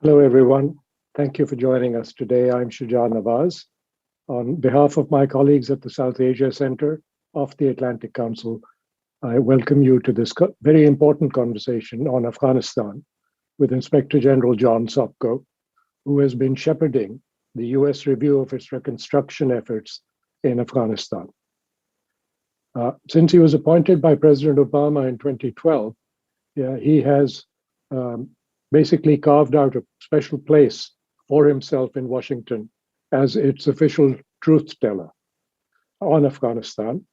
Hello, everyone. Thank you for joining us today. I'm Shuja Nawaz. On behalf of my colleagues at the South Asia Center of the Atlantic Council, I welcome you to this very important conversation on Afghanistan with Inspector General John Sopko, who has been shepherding the US review of its reconstruction efforts in Afghanistan. Since he was appointed by President Obama in 2012, he has basically carved out a special place for himself in Washington as its official truth teller on Afghanistan.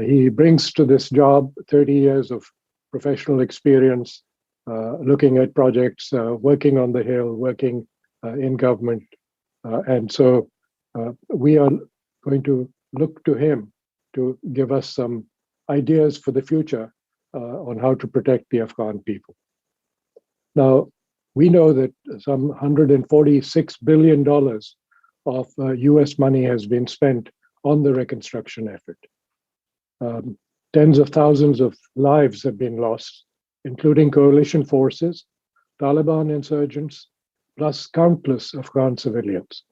He brings to this job 30 years of professional experience, looking at projects, working on the Hill, working in government. And so we are going to look to him to give us some ideas for the future on how to protect the Afghan people. Now, we know that some $146 billion of US money has been spent on the reconstruction effort. Tens of thousands of lives have been lost, including coalition forces, Taliban insurgents, plus countless Afghan civilians,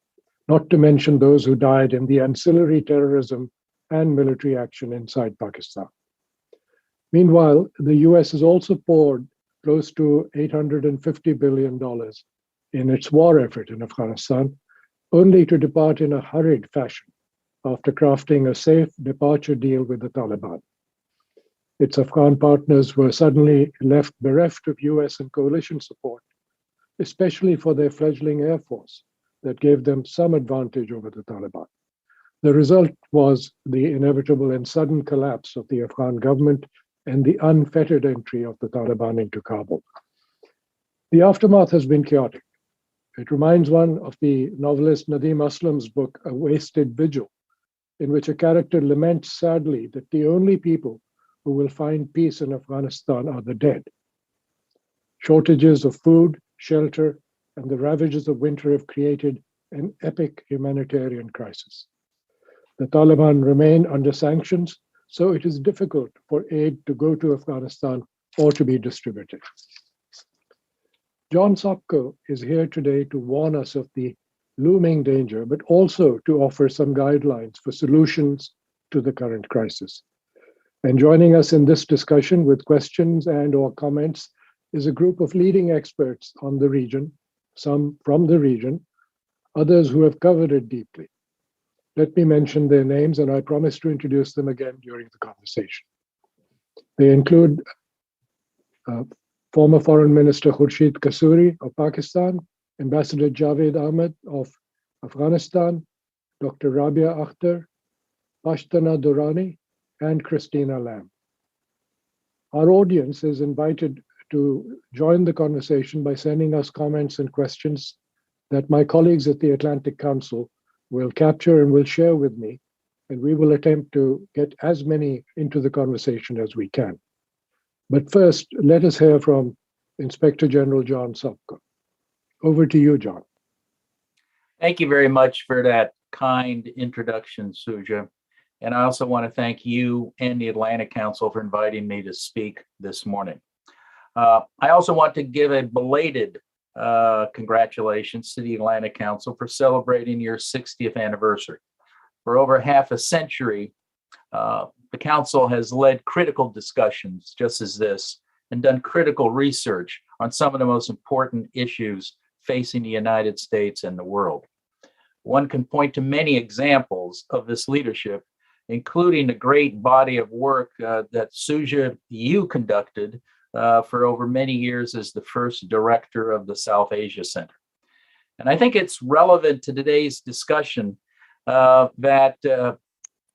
not to mention those who died in the ancillary terrorism and military action inside Pakistan. Meanwhile, the US has also poured close to $850 billion in its war effort in Afghanistan, only to depart in a hurried fashion after crafting a safe departure deal with the Taliban. Its Afghan partners were suddenly left bereft of US and coalition support, especially for their fledgling air force that gave them some advantage over the Taliban. The result was the inevitable and sudden collapse of the Afghan government and the unfettered entry of the Taliban into Kabul. The aftermath has been chaotic. It reminds one of the novelist Nadim Aslam's book, A Wasted Vigil, in which a character laments sadly that the only people who will find peace in Afghanistan are the dead. Shortages of food, shelter, and the ravages of winter have created an epic humanitarian crisis. The Taliban remain under sanctions, so it is difficult for aid to go to Afghanistan or to be distributed. John Sopko is here today to warn us of the looming danger, but also to offer some guidelines for solutions to the current crisis. And joining us in this discussion with questions and/or comments is a group of leading experts on the region, some from the region, others who have covered it deeply. Let me mention their names, and I promise to introduce them again during the conversation. They include former Foreign Minister Khurshid Kasuri of Pakistan, Ambassador Javed Ahmed of Afghanistan, Dr. Rabia Akhtar, Pashtana Durrani, and Christina Lamb. Our audience is invited to join the conversation by sending us comments and questions that my colleagues at the Atlantic Council will capture and will share with me, and we will attempt to get as many into the conversation as we can. But first, let us hear from Inspector General John Sopko. Over to you, John. Thank you very much for that kind introduction, Shuja. And I also want to thank you and the Atlantic Council for inviting me to speak this morning. I also want to give a belated congratulations to the Atlantic Council for celebrating your 60th anniversary. For over half a century, the Council has led critical discussions just as this and done critical research on some of the most important issues facing the United States and the world. One can point to many examples of this leadership, including the great body of work that Shuja, you conducted for over many years as the first director of the South Asia Center. And I think it's relevant to today's discussion that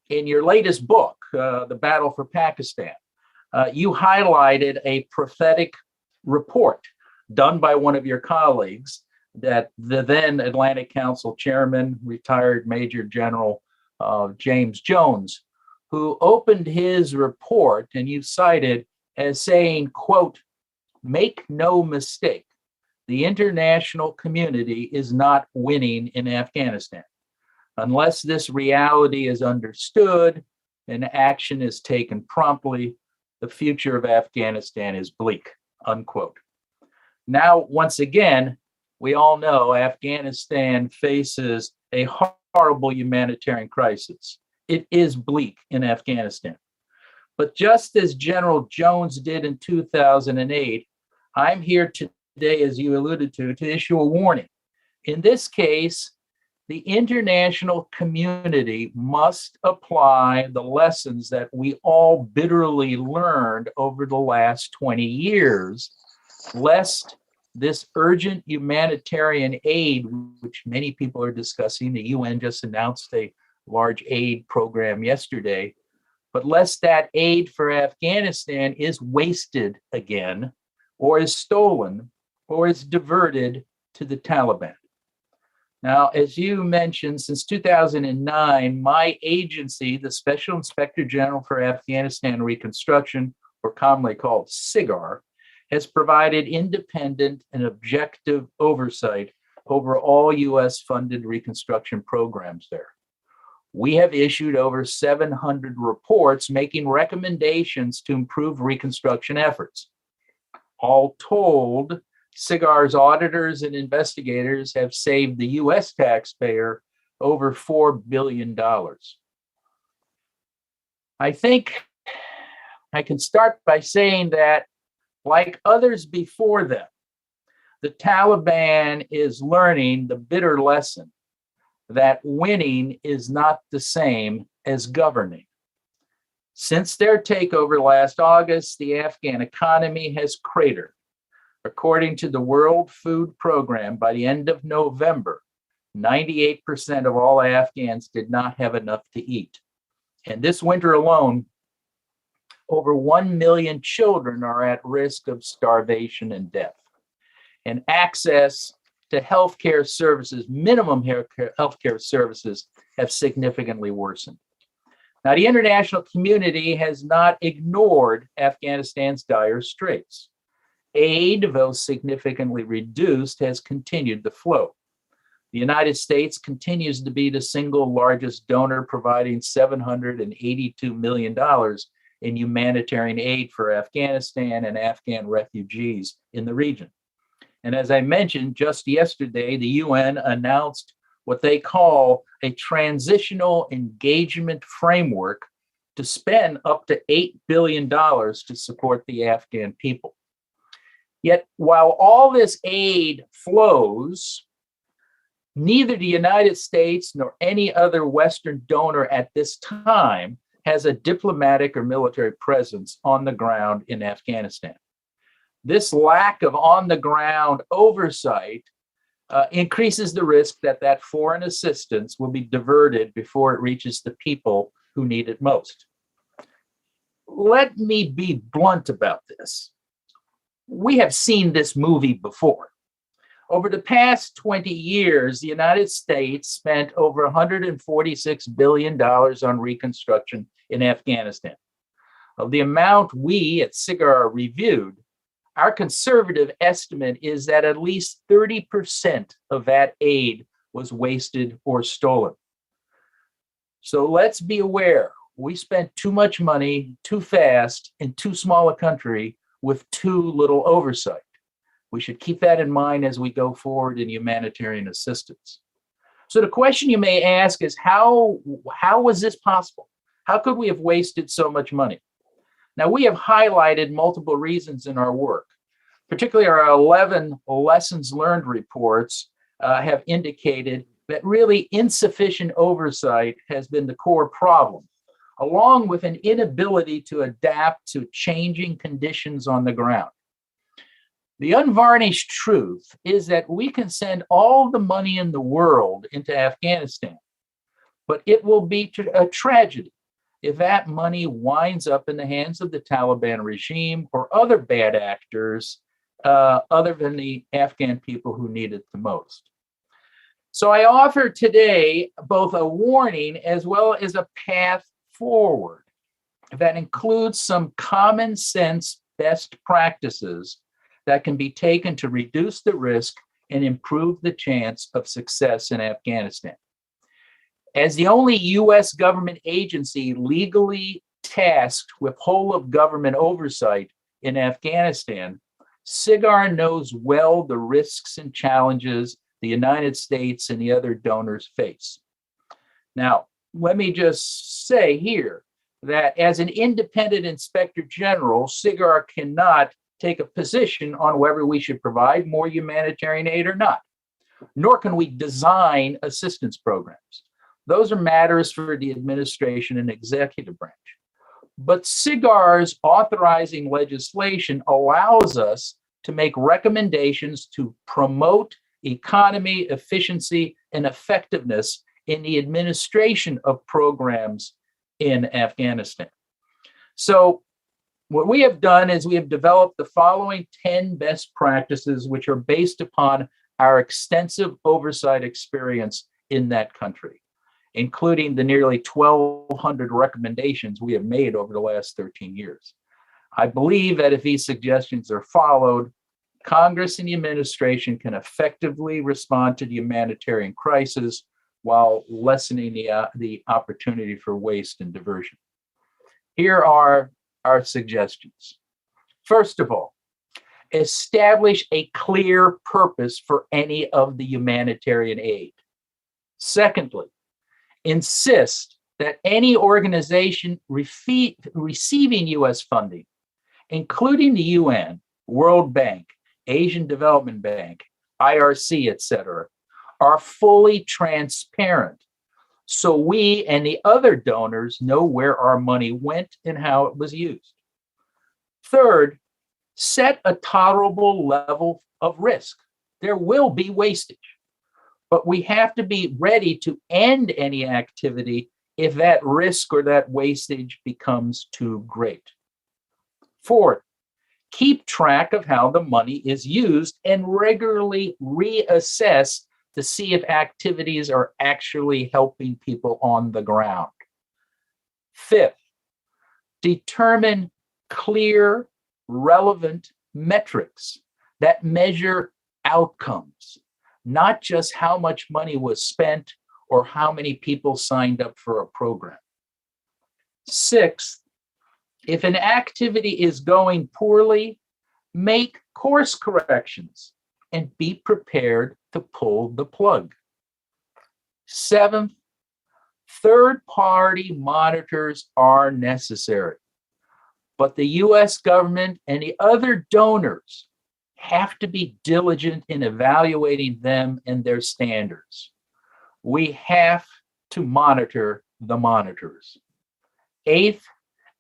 in your latest book, The Battle for Pakistan, you highlighted a prophetic report done by one of your colleagues that the then Atlantic Council chairman, retired Major General James Jones, who opened his report, and you cited as saying, quote, "Make no mistake, the international community is not winning in Afghanistan. Unless this reality is understood and action is taken promptly, the future of Afghanistan is bleak," unquote. Now, once again, we all know Afghanistan faces a horrible humanitarian crisis. It is bleak in Afghanistan. But just as General Jones did in 2008, I'm here today, as you alluded to issue a warning. In this case, the international community must apply the lessons that we all bitterly learned over the last 20 years, lest this urgent humanitarian aid, which many people are discussing, the UN just announced a large aid program yesterday, but lest that aid for Afghanistan is wasted again, or is stolen, or is diverted to the Taliban. Now, as you mentioned, since 2009, my agency, the Special Inspector General for Afghanistan Reconstruction, or commonly called SIGAR, has provided independent and objective oversight over all US-funded reconstruction programs there. We have issued over 700 reports making recommendations to improve reconstruction efforts. All told, SIGAR's auditors and investigators have saved the US taxpayer over $4 billion. I think I can start by saying that, like others before them, the Taliban is learning the bitter lesson that winning is not the same as governing. Since their takeover last August, the Afghan economy has cratered. According to the World Food Program, by the end of November, 98% of all Afghans did not have enough to eat. And this winter alone, over 1 million children are at risk of starvation and death. And access to healthcare services, minimum healthcare services, have significantly worsened. Now, the international community has not ignored Afghanistan's dire straits. Aid, though significantly reduced, has continued to flow. The United States continues to be the single largest donor, providing $782 million in humanitarian aid for Afghanistan and Afghan refugees in the region. And as I mentioned, just yesterday, the UN announced what they call a transitional engagement framework to spend up to $8 billion to support the Afghan people. Yet, while all this aid flows, neither the United States nor any other Western donor at this time has a diplomatic or military presence on the ground in Afghanistan. This lack of on-the-ground oversight increases the risk that that foreign assistance will be diverted before it reaches the people who need it most. Let me be blunt about this. We have seen this movie before. Over the past 20 years, the United States spent over $146 billion on reconstruction in Afghanistan. Of the amount we at SIGAR reviewed, our conservative estimate is that at least 30% of that aid was wasted or stolen. So let's be aware, we spent too much money, too fast, in too small a country with too little oversight. We should keep that in mind as we go forward in humanitarian assistance. So the question you may ask is, how was this possible? How could we have wasted so much money? Now, we have highlighted multiple reasons in our work. Particularly our 11 lessons learned reports have indicated that really insufficient oversight has been the core problem, along with an inability to adapt to changing conditions on the ground. The unvarnished truth is that we can send all the money in the world into Afghanistan, but it will be a tragedy if that money winds up in the hands of the Taliban regime or other bad actors other than the Afghan people who need it the most. So I offer today both a warning as well as a path forward that includes some common sense best practices that can be taken to reduce the risk and improve the chance of success in Afghanistan. As the only US government agency legally tasked with whole of government oversight in Afghanistan, SIGAR knows well the risks and challenges the United States and the other donors face. Now, let me just say here that as an independent inspector general, SIGAR cannot take a position on whether we should provide more humanitarian aid or not, nor can we design assistance programs. Those are matters for the administration and executive branch. But SIGAR's authorizing legislation allows us to make recommendations to promote economy, efficiency, and effectiveness in the administration of programs in Afghanistan. So what we have done is we have developed the following 10 best practices, which are based upon our extensive oversight experience in that country, including the nearly 1,200 recommendations we have made over the last 13 years. I believe that if these suggestions are followed, Congress and the administration can effectively respond to the humanitarian crisis while lessening the opportunity for waste and diversion. Here are our suggestions. First of all, establish a clear purpose for any of the humanitarian aid. Secondly, insist that any organization receiving U.S. funding, including the UN, World Bank, Asian Development Bank, IRC, etc., are fully transparent so we and the other donors know where our money went and how it was used. Third, set a tolerable level of risk. There will be wastage, but we have to be ready to end any activity if that risk or that wastage becomes too great. Fourth, keep track of how the money is used and regularly reassess to see if activities are actually helping people on the ground. Fifth, determine clear, relevant metrics that measure outcomes, not just how much money was spent or how many people signed up for a program. Sixth, if an activity is going poorly, make course corrections and be prepared to pull the plug. Seventh, third-party monitors are necessary, but the US government and the other donors have to be diligent in evaluating them and their standards. We have to monitor the monitors. Eighth,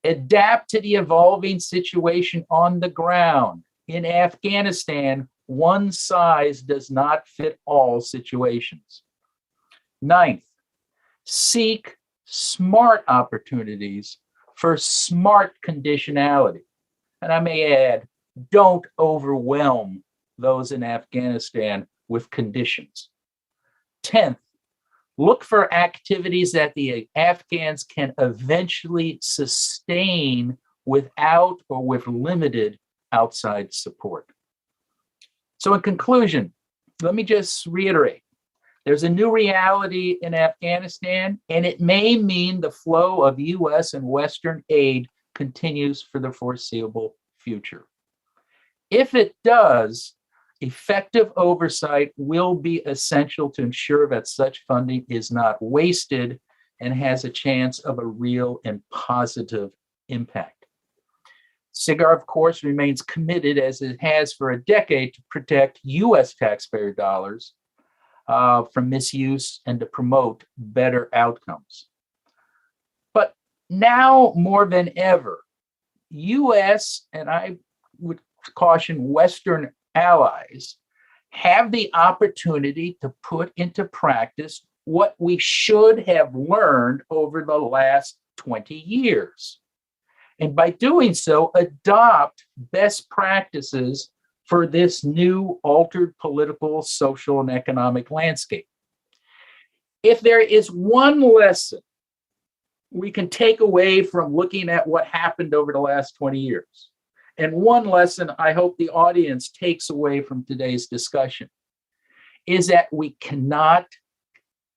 adapt to the evolving situation on the ground. In Afghanistan, one size does not fit all situations. Ninth, seek smart opportunities for smart conditionality. And I may add, don't overwhelm those in Afghanistan with conditions. 10th, look for activities that the Afghans can eventually sustain without or with limited outside support. So in conclusion, let me just reiterate, there's a new reality in Afghanistan, and it may mean the flow of US and Western aid continues for the foreseeable future. If it does, effective oversight will be essential to ensure that such funding is not wasted and has a chance of a real and positive impact. SIGAR, of course, remains committed, as it has for a decade, to protect US taxpayer dollars from misuse and to promote better outcomes. But now more than ever, US, and I would caution Western allies, have the opportunity to put into practice what we should have learned over the last 20 years. And by doing so, adopt best practices for this new altered political, social, and economic landscape. If there is one lesson we can take away from looking at what happened over the last 20 years, and one lesson I hope the audience takes away from today's discussion, is that we cannot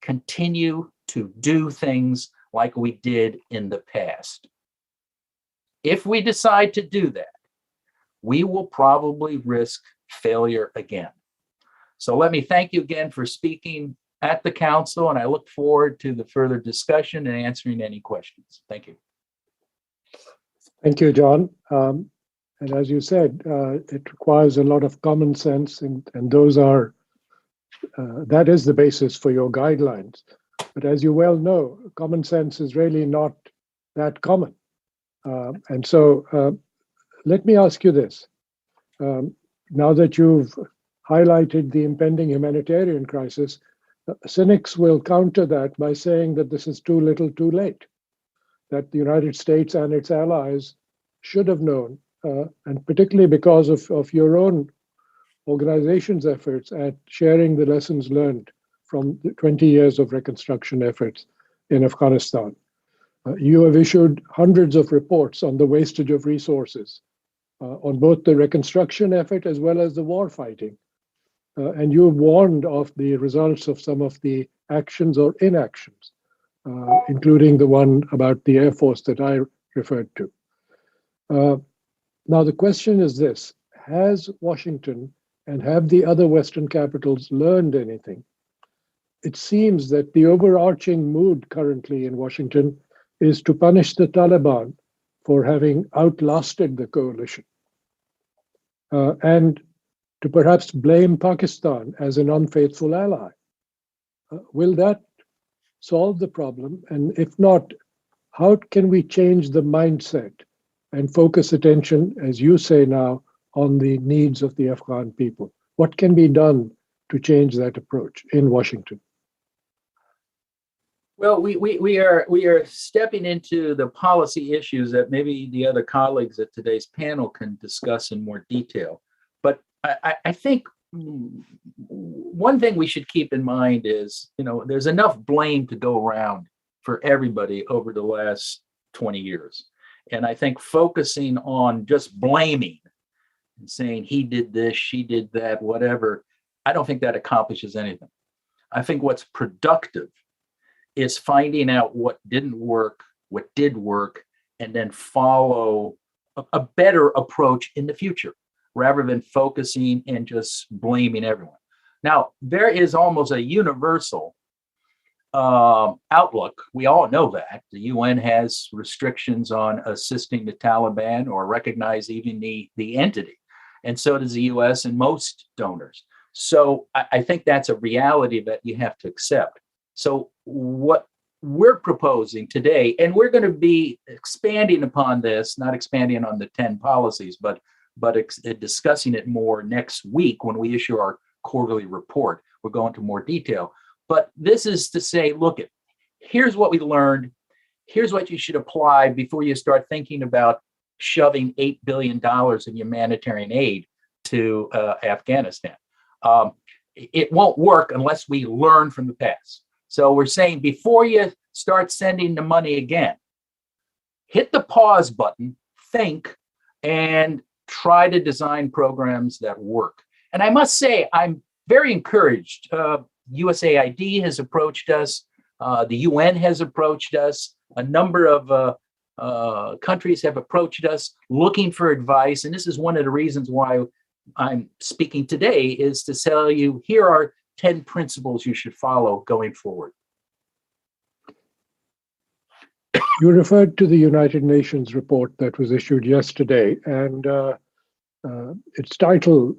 continue to do things like we did in the past. If we decide to do that, we will probably risk failure again. So let me thank you again for speaking at the council, and I look forward to the further discussion and answering any questions. Thank you. Thank you, John. And as you said, it requires a lot of common sense, and those are that is the basis for your guidelines. But as you well know, common sense is really not that common. And so let me ask you this. Now that you've highlighted the impending humanitarian crisis, cynics will counter that by saying that this is too little too late, that the United States and its allies should have known, and particularly because of your own organization's efforts at sharing the lessons learned from the 20 years of reconstruction efforts in Afghanistan. You have issued hundreds of reports on the wastage of resources on both the reconstruction effort as well as the war fighting. And you have warned of the results of some of the actions or inactions, including the one about the Air Force that I referred to. Now, the question is this: has Washington and have the other Western capitals learned anything? It seems that the overarching mood currently in Washington is to punish the Taliban for having outlasted the coalition, and to perhaps blame Pakistan as an unfaithful ally. Will that solve the problem? And if not, how can we change the mindset and focus attention, as you say now, on the needs of the Afghan people? What can be done to change that approach in Washington? Well, we are stepping into the policy issues that maybe the other colleagues at today's panel can discuss in more detail. But I think one thing we should keep in mind is, there's enough blame to go around for everybody over the last 20 years. And I think focusing on just blaming and saying he did this, she did that, whatever, I don't think that accomplishes anything. I think what's productive is finding out what didn't work, what did work, and then follow a better approach in the future, rather than focusing and just blaming everyone. Now, there is almost a universal outlook. We all know that. The UN has restrictions on assisting the Taliban or recognize even the entity. And so does the US and most donors. So I think that's a reality that you have to accept. So what we're proposing today, and we're going to be expanding upon this, not expanding on the 10 policies, but discussing it more next week when we issue our quarterly report. We'll go into more detail. But this is to say, look, here's what we learned. Here's what you should apply before you start thinking about shoving $8 billion in humanitarian aid to Afghanistan. It won't work unless we learn from the past. So we're saying before you start sending the money again, hit the pause button, think, and try to design programs that work. And I must say, I'm very encouraged. USAID has approached us. The UN has approached us. A number of countries have approached us looking for advice. And this is one of the reasons why I'm speaking today, is to tell you, here are 10 principles you should follow going forward. You referred to the United Nations report that was issued yesterday, and its title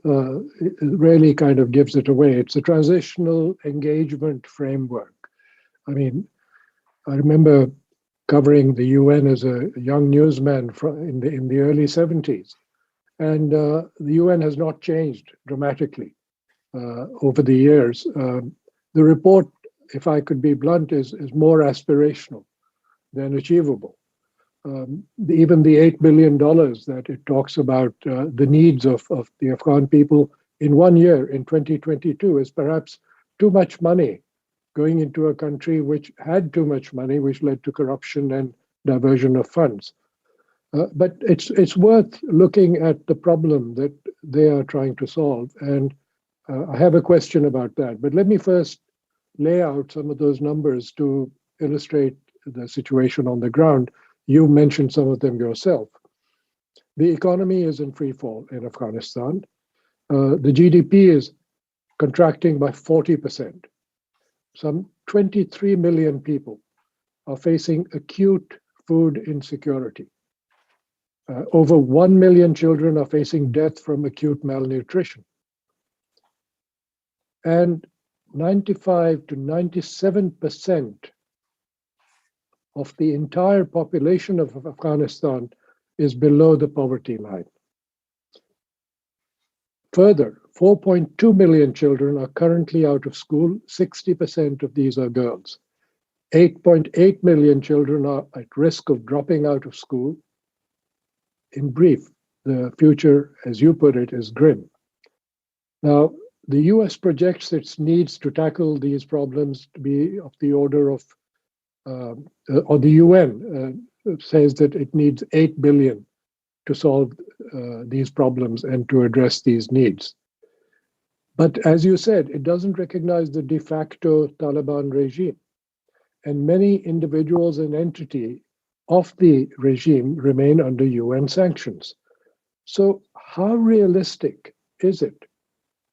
really kind of gives it away. It's a transitional engagement framework. I mean, I remember covering the UN as a young newsman in the early 70s, and the UN has not changed dramatically over the years. The report, if I could be blunt, is more aspirational than achievable. Even the $8 billion that it talks about the needs of the Afghan people in 1 year, in 2022, is perhaps too much money going into a country which had too much money, which led to corruption and diversion of funds. But it's worth looking at the problem that they are trying to solve. And I have a question about that. But let me first lay out some of those numbers to illustrate the situation on the ground. You mentioned some of them yourself. The economy is in free fall in Afghanistan. The GDP is contracting by 40%. Some 23 million people are facing acute food insecurity. Over 1 million children are facing death from acute malnutrition. And 95 to 97% of the entire population of Afghanistan is below the poverty line. Further, 4.2 million children are currently out of school. 60% of these are girls. 8.8 million children are at risk of dropping out of school. In brief, the future, as you put it, is grim. Now, the US projects its needs to tackle these problems to be of the order of, or the UN says that it needs 8 billion to solve these problems and to address these needs. But as you said, it doesn't recognize the de facto Taliban regime. And many individuals and entities of the regime remain under UN sanctions. So how realistic is it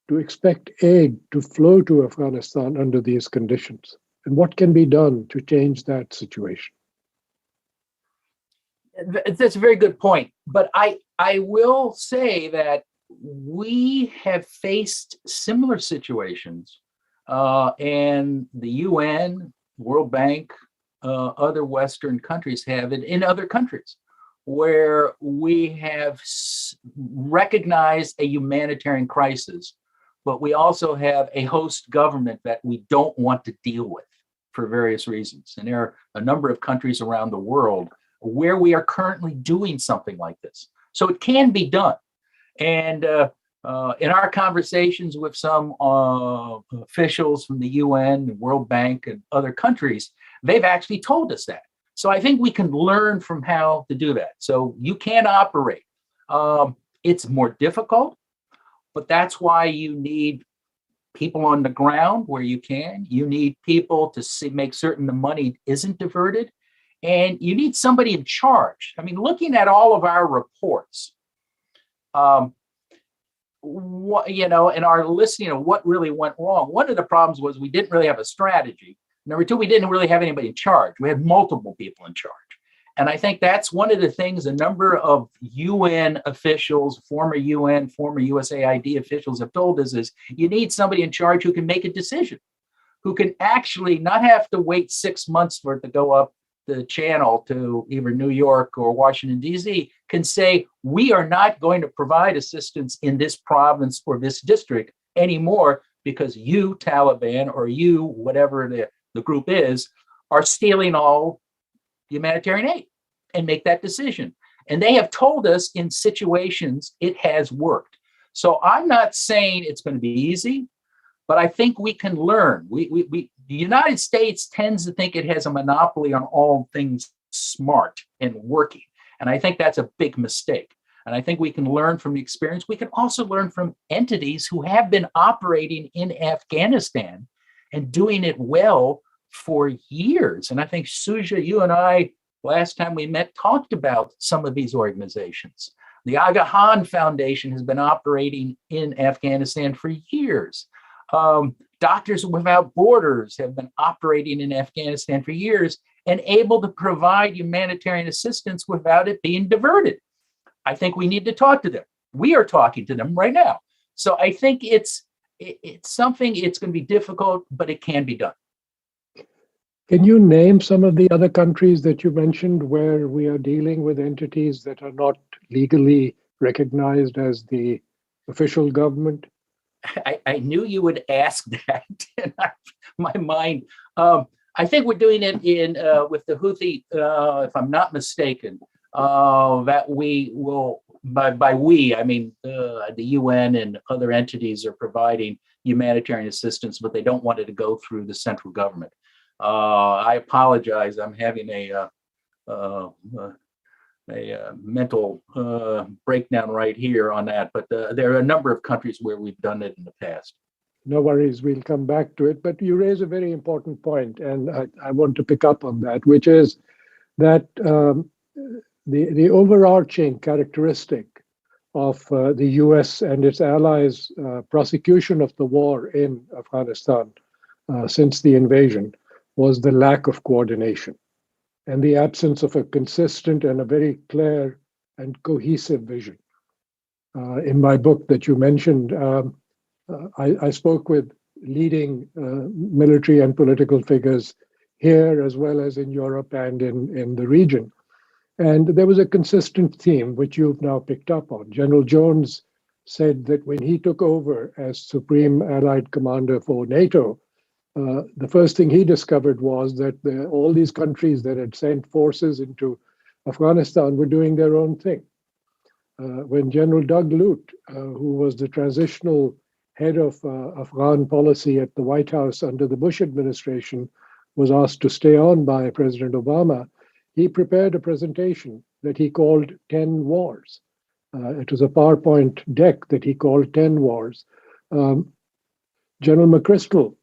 to expect aid to flow to Afghanistan under these conditions? And what can be done to change that situation? That's a very good point. But I will say that we have faced similar situations, and the UN, World Bank, other Western countries have it in other countries, where we have recognized a humanitarian crisis, but we also have a host government that we don't want to deal with for various reasons. And there are a number of countries around the world where we are currently doing something like this. So it can be done. And in our conversations with some officials from the UN, World Bank, and other countries, they've actually told us that. So I think we can learn from how to do that. So you can operate. It's more difficult, but that's why you need people on the ground where you can. You need people to make certain the money isn't diverted. And you need somebody in charge. I mean, looking at all of our reports, and our listening of what really went wrong. One of the problems was we didn't really have a strategy. Number two, we didn't really have anybody in charge. We had multiple people in charge. And I think that's one of the things a number of UN officials, former UN, former USAID officials have told us is you need somebody in charge who can make a decision, who can actually not have to wait 6 months for it to go up the channel to either New York or Washington, D.C., can say, we are not going to provide assistance in this province or this district anymore because you, Taliban, or you, whatever the group is, are stealing all humanitarian aid, and make that decision. And they have told us in situations it has worked. So I'm not saying it's going to be easy, but I think we can learn. The United States tends to think it has a monopoly on all things smart and working. And I think that's a big mistake. And I think we can learn from the experience. We can also learn from entities who have been operating in Afghanistan and doing it well for years. And I think, Shuja, you and I, last time we met, talked about some of these organizations. The Afghan Foundation has been operating in Afghanistan for years. Doctors Without Borders have been operating in Afghanistan for years and able to provide humanitarian assistance without it being diverted. I think we need to talk to them. We are talking to them right now. So I think it's something, it's going to be difficult, but it can be done. Can you name some of the other countries that you mentioned where we are dealing with entities that are not legally recognized as the official government? I knew you would ask that in my mind. I think we're doing it in with the Houthi, if I'm not mistaken, that we will, by we, I mean the UN and other entities are providing humanitarian assistance, but they don't want it to go through the central government. I apologize. I'm having a mental breakdown right here on that, but there are a number of countries where we've done it in the past. No worries, we'll come back to it. But you raise a very important point, and I want to pick up on that, which is that the overarching characteristic of the US and its allies' prosecution of the war in Afghanistan since the invasion was the lack of coordination and the absence of a consistent and a very clear and cohesive vision. In my book that you mentioned, I spoke with leading military and political figures here as well as in Europe and in the region. And there was a consistent theme, which you've now picked up on. General Jones said that when he took over as Supreme Allied Commander for NATO, the first thing he discovered was that all these countries that had sent forces into Afghanistan were doing their own thing. When General Doug Lute, who was the transitional head of Afghan policy at the White House under the Bush administration, was asked to stay on by President Obama, he prepared a presentation that he called 10 Wars. It was a PowerPoint deck that he called 10 Wars. General McChrystal,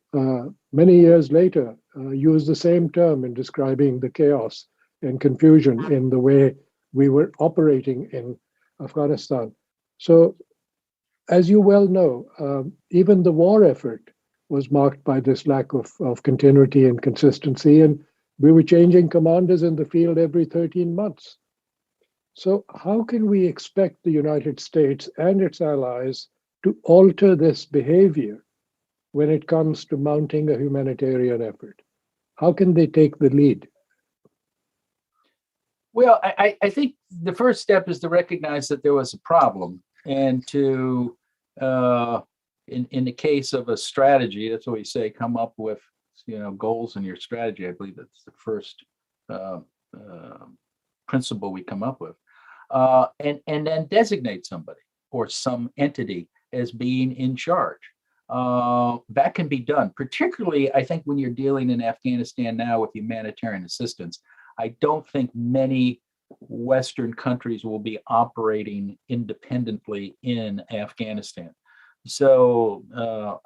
many years later, used the same term in describing the chaos and confusion in the way we were operating in Afghanistan. So, as you well know, even the war effort was marked by this lack of continuity and consistency, and we were changing commanders in the field every 13 months. So how can we expect the United States and its allies to alter this behavior when it comes to mounting a humanitarian effort? How can they take the lead? Well, I think the first step is to recognize that there was a problem, and to, in the case of a strategy, that's what we say, come up with goals in your strategy. I believe that's the first principle we come up with, and then designate somebody or some entity as being in charge. That can be done, particularly, I think, when you're dealing in Afghanistan now with humanitarian assistance. I don't think many Western countries will be operating independently in Afghanistan. So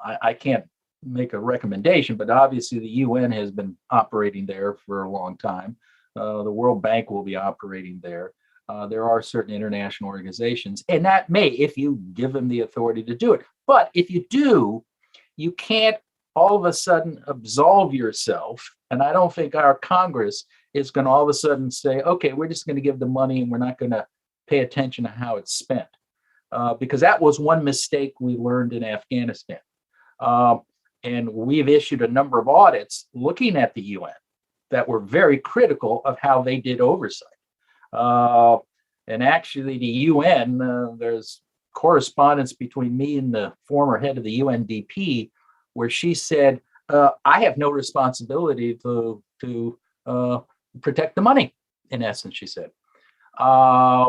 I can't make a recommendation, but obviously the UN has been operating there for a long time. The World Bank will be operating there. There are certain international organizations, and that may, if you give them the authority to do it. But if you do, you can't all of a sudden absolve yourself. And I don't think our Congress is going to all of a sudden say, okay, we're just going to give the money and we're not going to pay attention to how it's spent. Because that was one mistake we learned in Afghanistan. And we've issued a number of audits looking at the UN that were very critical of how they did oversight. And actually the UN, there's correspondence between me and the former head of the UNDP, where she said, I have no responsibility to protect the money, in essence, she said.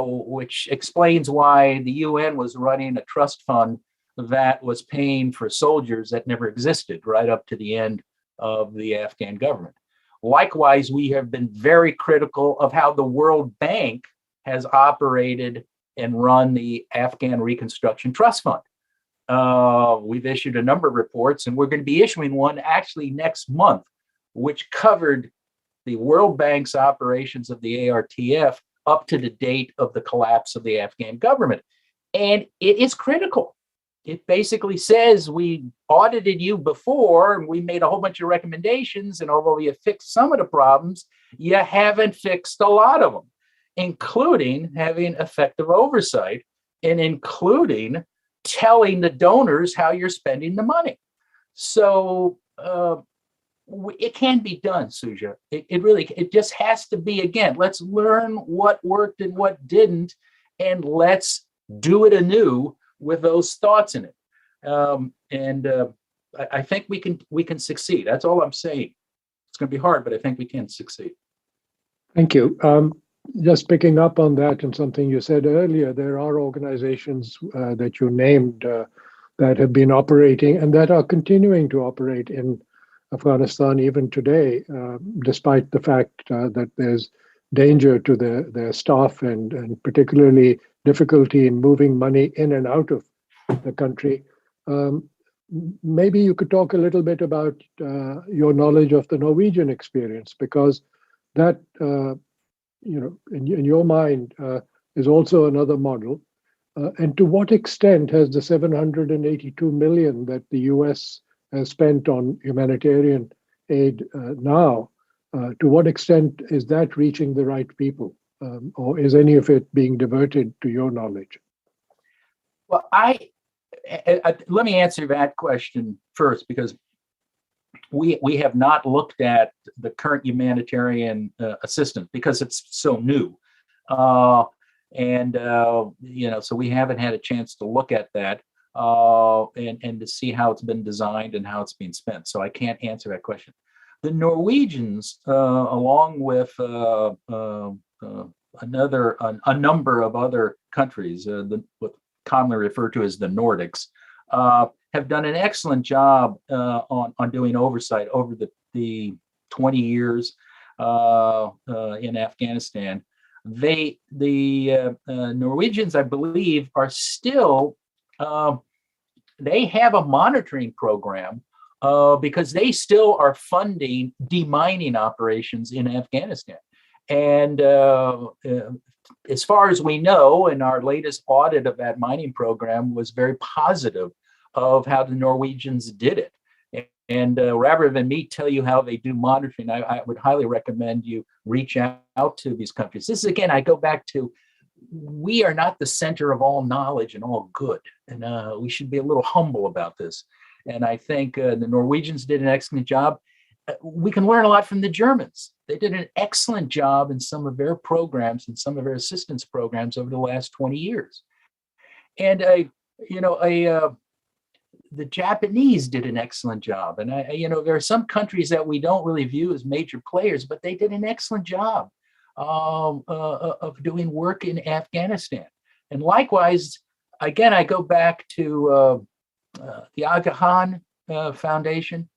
Which explains why the UN was running a trust fund that was paying for soldiers that never existed right up to the end of the Afghan government. Likewise, we have been very critical of how the World Bank has operated and run the Afghan Reconstruction Trust Fund. We've issued a number of reports, and we're going to be issuing one actually next month, which covered the World Bank's operations of the ARTF up to the date of the collapse of the Afghan government. And it is critical. It basically says we audited you before and we made a whole bunch of recommendations. And although you fixed some of the problems, you haven't fixed a lot of them, including having effective oversight and including telling the donors how you're spending the money. So it can be done, Shuja. It just has to be, again, let's learn what worked and what didn't, and let's do it anew with those thoughts in it. I think we can succeed. That's all I'm saying. It's going to be hard, but I think we can succeed. Thank you. Just picking up on that and something you said earlier, there are organizations that you named that have been operating and that are continuing to operate in Afghanistan even today, despite the fact that there's danger to their staff and particularly difficulty in moving money in and out of the country. Maybe you could talk a little bit about your knowledge of the Norwegian experience, because that in your mind, is also another model. And to what extent has the 782 million that the US has spent on humanitarian aid now, to what extent is that reaching the right people? Or is any of it being diverted, to your knowledge? Well, let me answer that question first, because we have not looked at the current humanitarian assistance because it's so new. So we haven't had a chance to look at that and to see how it's been designed and how it's being spent. So I can't answer that question. The Norwegians, along with a number of other countries, what commonly referred to as the Nordics, have done an excellent job on doing oversight over the 20 years in Afghanistan. The Norwegians, I believe, are still, they have a monitoring program because they still are funding demining operations in Afghanistan. And as far as we know, and our latest audit of that mining program was very positive of how the Norwegians did it. And rather than me tell you how they do monitoring, I would highly recommend you reach out to these countries. This is, again, I go back to, we are not the center of all knowledge and all good. And we should be a little humble about this. And I think the Norwegians did an excellent job. We can learn a lot from the Germans. They did an excellent job in some of their programs and some of their assistance programs over the last 20 years. And the Japanese did an excellent job. And there are some countries that we don't really view as major players, but they did an excellent job of doing work in Afghanistan. And likewise, again, I go back to the Afghan Foundation.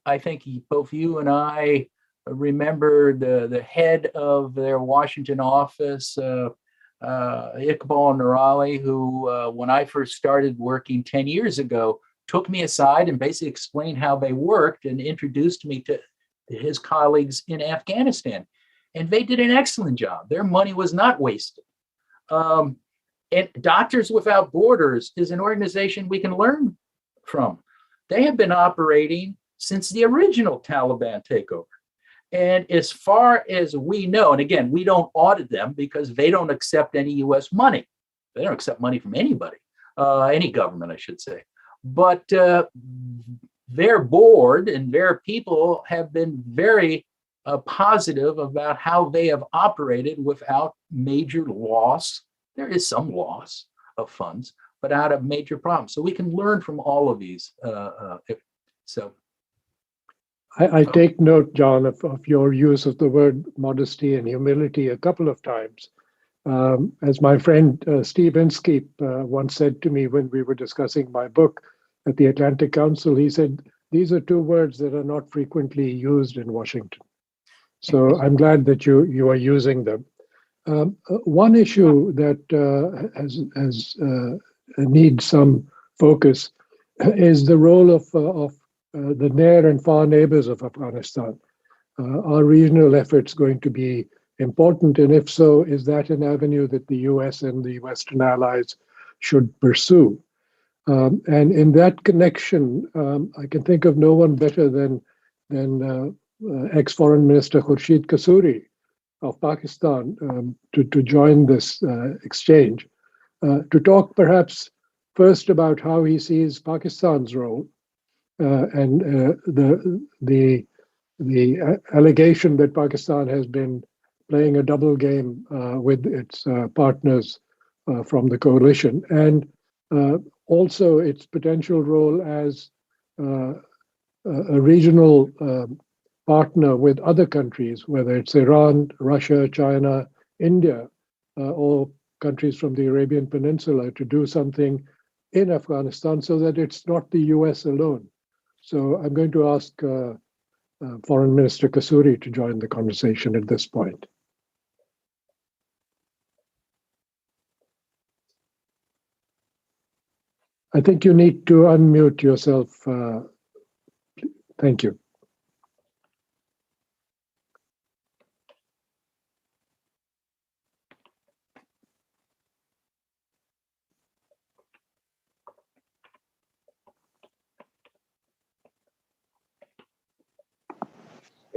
I think both you and I remember the head of their Washington office, Iqbal Nurali, who, when I first started working 10 years ago, took me aside and basically explained how they worked and introduced me to his colleagues in Afghanistan. And they did an excellent job. Their money was not wasted. And Doctors Without Borders is an organization we can learn from. They have been operating since the original Taliban takeover. And as far as we know, and again, we don't audit them because they don't accept any US money. They don't accept money from anybody, any government, I should say. But their board and their people have been very positive about how they have operated without major loss. There is some loss of funds, but out of major problems. So we can learn from all of these. I take note, John, of your use of the word modesty and humility a couple of times. As my friend Steve Inskeep once said to me when we were discussing my book at the Atlantic Council, he said, these are two words that are not frequently used in Washington. So I'm glad that you are using them. One issue that needs some focus is the role of the near and far neighbors of Afghanistan. Are regional efforts going to be important? And if so, is that an avenue that the US and the Western allies should pursue? And in that connection, I can think of no one better than ex-Foreign Minister Khurshid Kasuri of Pakistan to join this exchange, to talk perhaps first about how he sees Pakistan's role and the allegation that Pakistan has been playing a double game with its partners from the coalition, and also its potential role as a regional partner with other countries, whether it's Iran, Russia, China, India, or countries from the Arabian Peninsula, to do something in Afghanistan so that it's not the US alone. So I'm going to ask Foreign Minister Kasuri to join the conversation at this point. I think you need to unmute yourself. Thank you.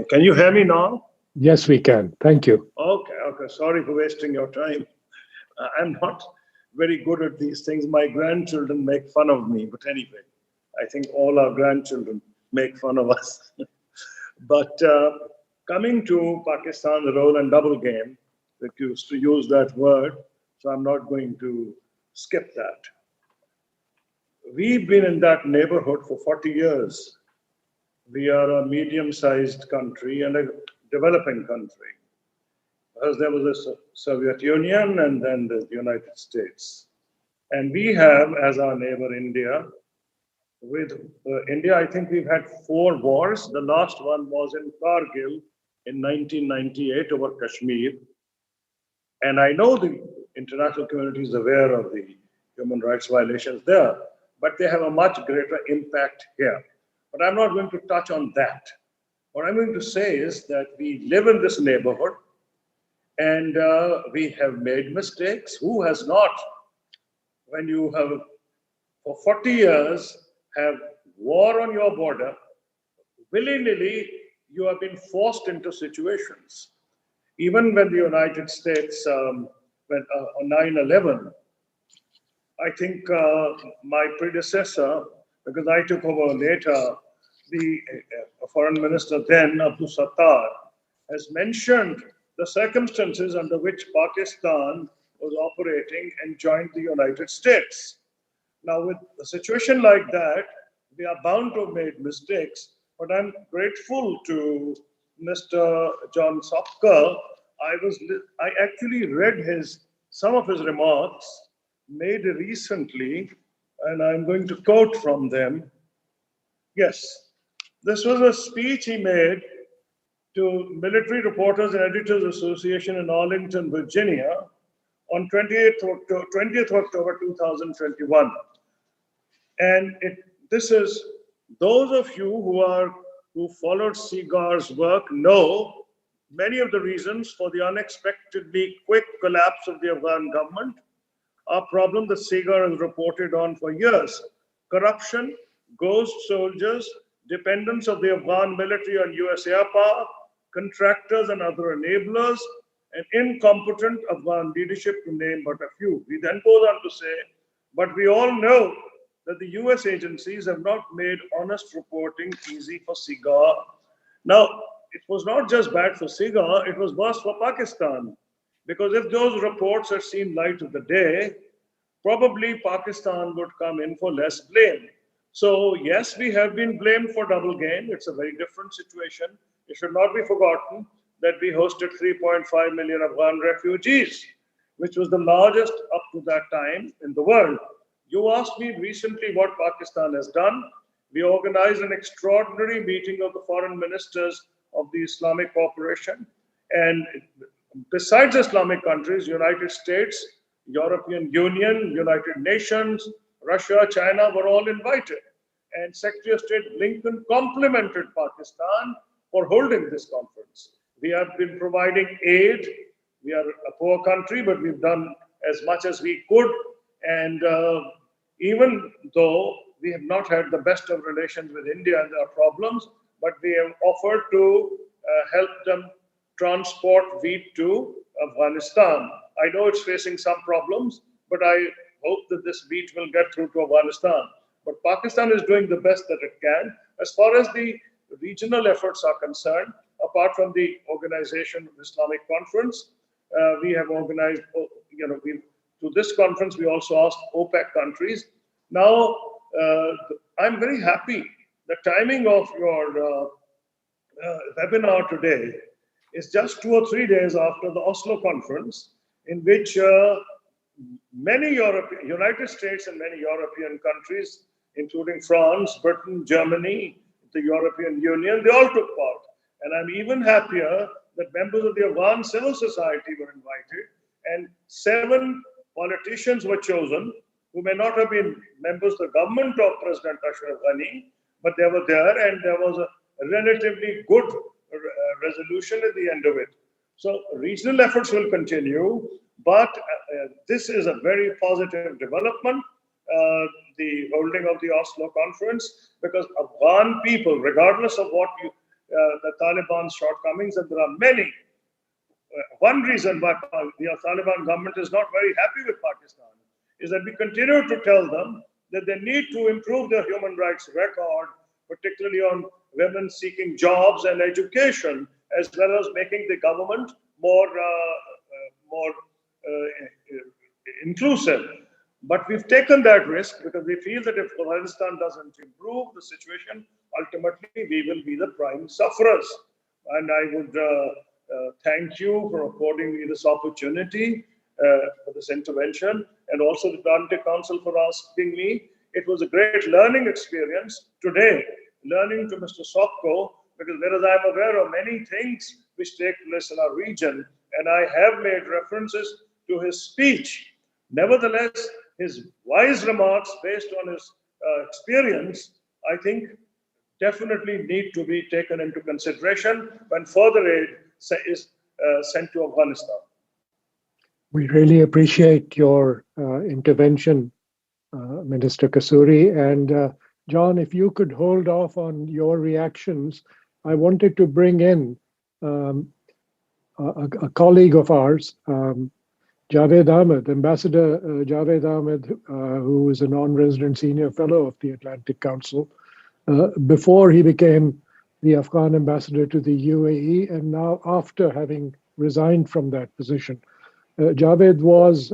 Can you hear me now? Yes, we can. Thank you. Okay, okay. Sorry for wasting your time. I'm not very good at these things. My grandchildren make fun of me, but anyway, I think all our grandchildren make fun of us. But coming to Pakistan, the roll and double game, they used to use that word, so I'm not going to skip that. We've been in that neighborhood for 40 years. We are a medium-sized country and a developing country. Because there was the Soviet Union and then the United States. And we have, as our neighbor India, with India, I think we've had 4 wars. The last one was in Kargil in 1998 over Kashmir. And I know the international community is aware of the human rights violations there, but they have a much greater impact here. But I'm not going to touch on that. What I'm going to say is that we live in this neighborhood and we have made mistakes. Who has not? When you have, for 40 years, have war on your border, willy-nilly, you have been forced into situations. Even when the United States, on 9/11, I think my predecessor, because I took over later, the foreign minister then, Abdul Sattar, has mentioned the circumstances under which Pakistan was operating and joined the United States. Now, with a situation like that, we are bound to have made mistakes, but I'm grateful to Mr. John Sopko. I actually read some of his remarks made recently, and I'm going to quote from them. Yes, this was a speech he made to Military Reporters and Editors Association in Arlington, Virginia, on 20th October 2021. And this is, those of you who followed Segar's work know many of the reasons for the unexpectedly quick collapse of the Afghan government, a problem that Segar has reported on for years. Corruption, ghost soldiers, dependence of the Afghan military on US air power, contractors and other enablers, and incompetent Afghan leadership, to name but a few. He then goes on to say, but we all know that the US agencies have not made honest reporting easy for Segar. Now, it was not just bad for Segar, it was worse for Pakistan. Because if those reports had seen light of the day, probably Pakistan would come in for less blame. So yes, we have been blamed for double game. It's a very different situation. It should not be forgotten that we hosted 3.5 million Afghan refugees, which was the largest up to that time in the world. You asked me recently what Pakistan has done. We organized an extraordinary meeting of the foreign ministers of the Islamic Cooperation. And besides Islamic countries, United States, European Union, United Nations, Russia, China were all invited. And Secretary of State Blinken complimented Pakistan for holding this conference. We have been providing aid. We are a poor country, but we've done as much as we could. And even though we have not had the best of relations with India and there are problems, but we have offered to help them transport wheat to Afghanistan. I know it's facing some problems, but I hope that this wheat will get through to Afghanistan. But Pakistan is doing the best that it can. As far as the regional efforts are concerned, apart from the organization of the Islamic Conference, we have organized, to this conference, we also asked OPEC countries. Now, I'm very happy. The timing of your webinar today is just 2 or 3 days after the Oslo conference, in which United States and many European countries, including France, Britain, Germany, the European Union, they all took part. And I'm even happier that members of the Afghan civil society were invited, and 7 politicians were chosen who may not have been members of the government of President Ashraf Ghani, but they were there, and there was a relatively good resolution at the end of it. So regional efforts will continue, but this is a very positive development, the holding of the Oslo conference, because Afghan people, regardless of what the Taliban's shortcomings, and there are many. One reason why the Taliban government is not very happy with Pakistan is that we continue to tell them that they need to improve their human rights record, particularly on women seeking jobs and education, as well as making the government more inclusive. But we've taken that risk because we feel that if Afghanistan doesn't improve the situation, ultimately we will be the prime sufferers. And I would thank you for affording me this opportunity for this intervention, and also the Atlantic Council for asking me. It was a great learning experience today, learning to Mr. Sopko, because whereas I'm aware of many things which take place in our region, and I have made references to his speech, nevertheless, his wise remarks based on his experience, I think definitely need to be taken into consideration when further aid is sent to Afghanistan. We really appreciate your intervention, Minister Kasuri. And John, if you could hold off on your reactions, I wanted to bring in a colleague of ours, Javed Ahmed, Ambassador Javed Ahmed, who is a non-resident senior fellow of the Atlantic Council, before he became the Afghan ambassador to the UAE, and now after having resigned from that position. Javed was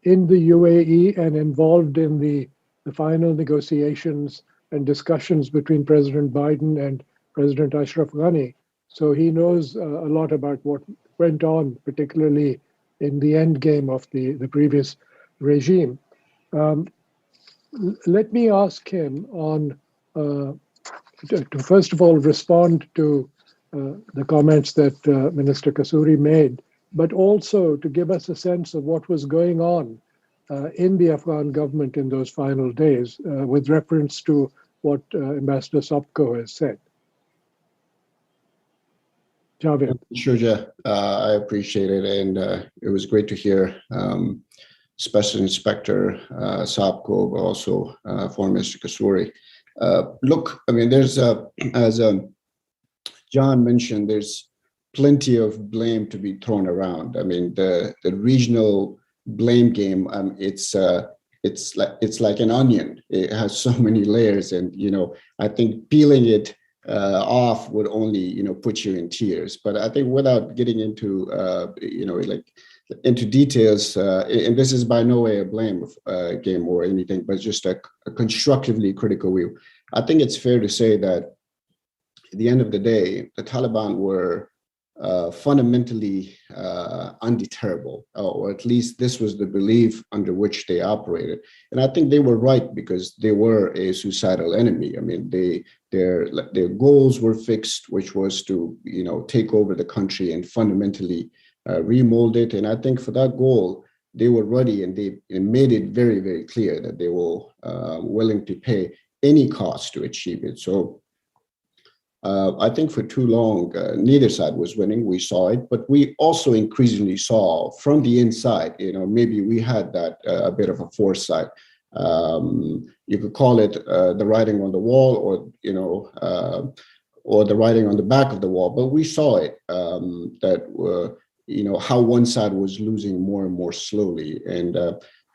in the UAE and involved in the final negotiations and discussions between President Biden and President Ashraf Ghani. So he knows a lot about what went on, particularly in the end game of the previous regime. Let me ask him to first of all respond to the comments that Minister Kasuri made, but also to give us a sense of what was going on in the Afghan government in those final days with reference to what Ambassador Sopko has said. Javed. Shuja, I appreciate it, and it was great to hear Special Inspector Sopko, but also former Mr. Kasuri. Look, I mean, there's, as John mentioned, there's plenty of blame to be thrown around. I mean, the regional blame game, it's like an onion. It has so many layers, and I think peeling it off would only put you in tears. But I think without getting into into details, and this is by no way a blame game or anything, but just a constructively critical view. I think it's fair to say that at the end of the day, the Taliban were fundamentally undeterrable, or at least this was the belief under which they operated. And I think they were right, because they were a suicidal enemy. I mean, their goals were fixed, which was to take over the country and fundamentally remold it. And I think for that goal, they were ready, and they made it very, very clear that they were willing to pay any cost to achieve it. So I think for too long, neither side was winning. We saw it, but we also increasingly saw from the inside, maybe we had that a bit of a foresight. You could call it the writing on the wall, or the writing on the back of the wall, but we saw it, that how one side was losing more and more slowly. And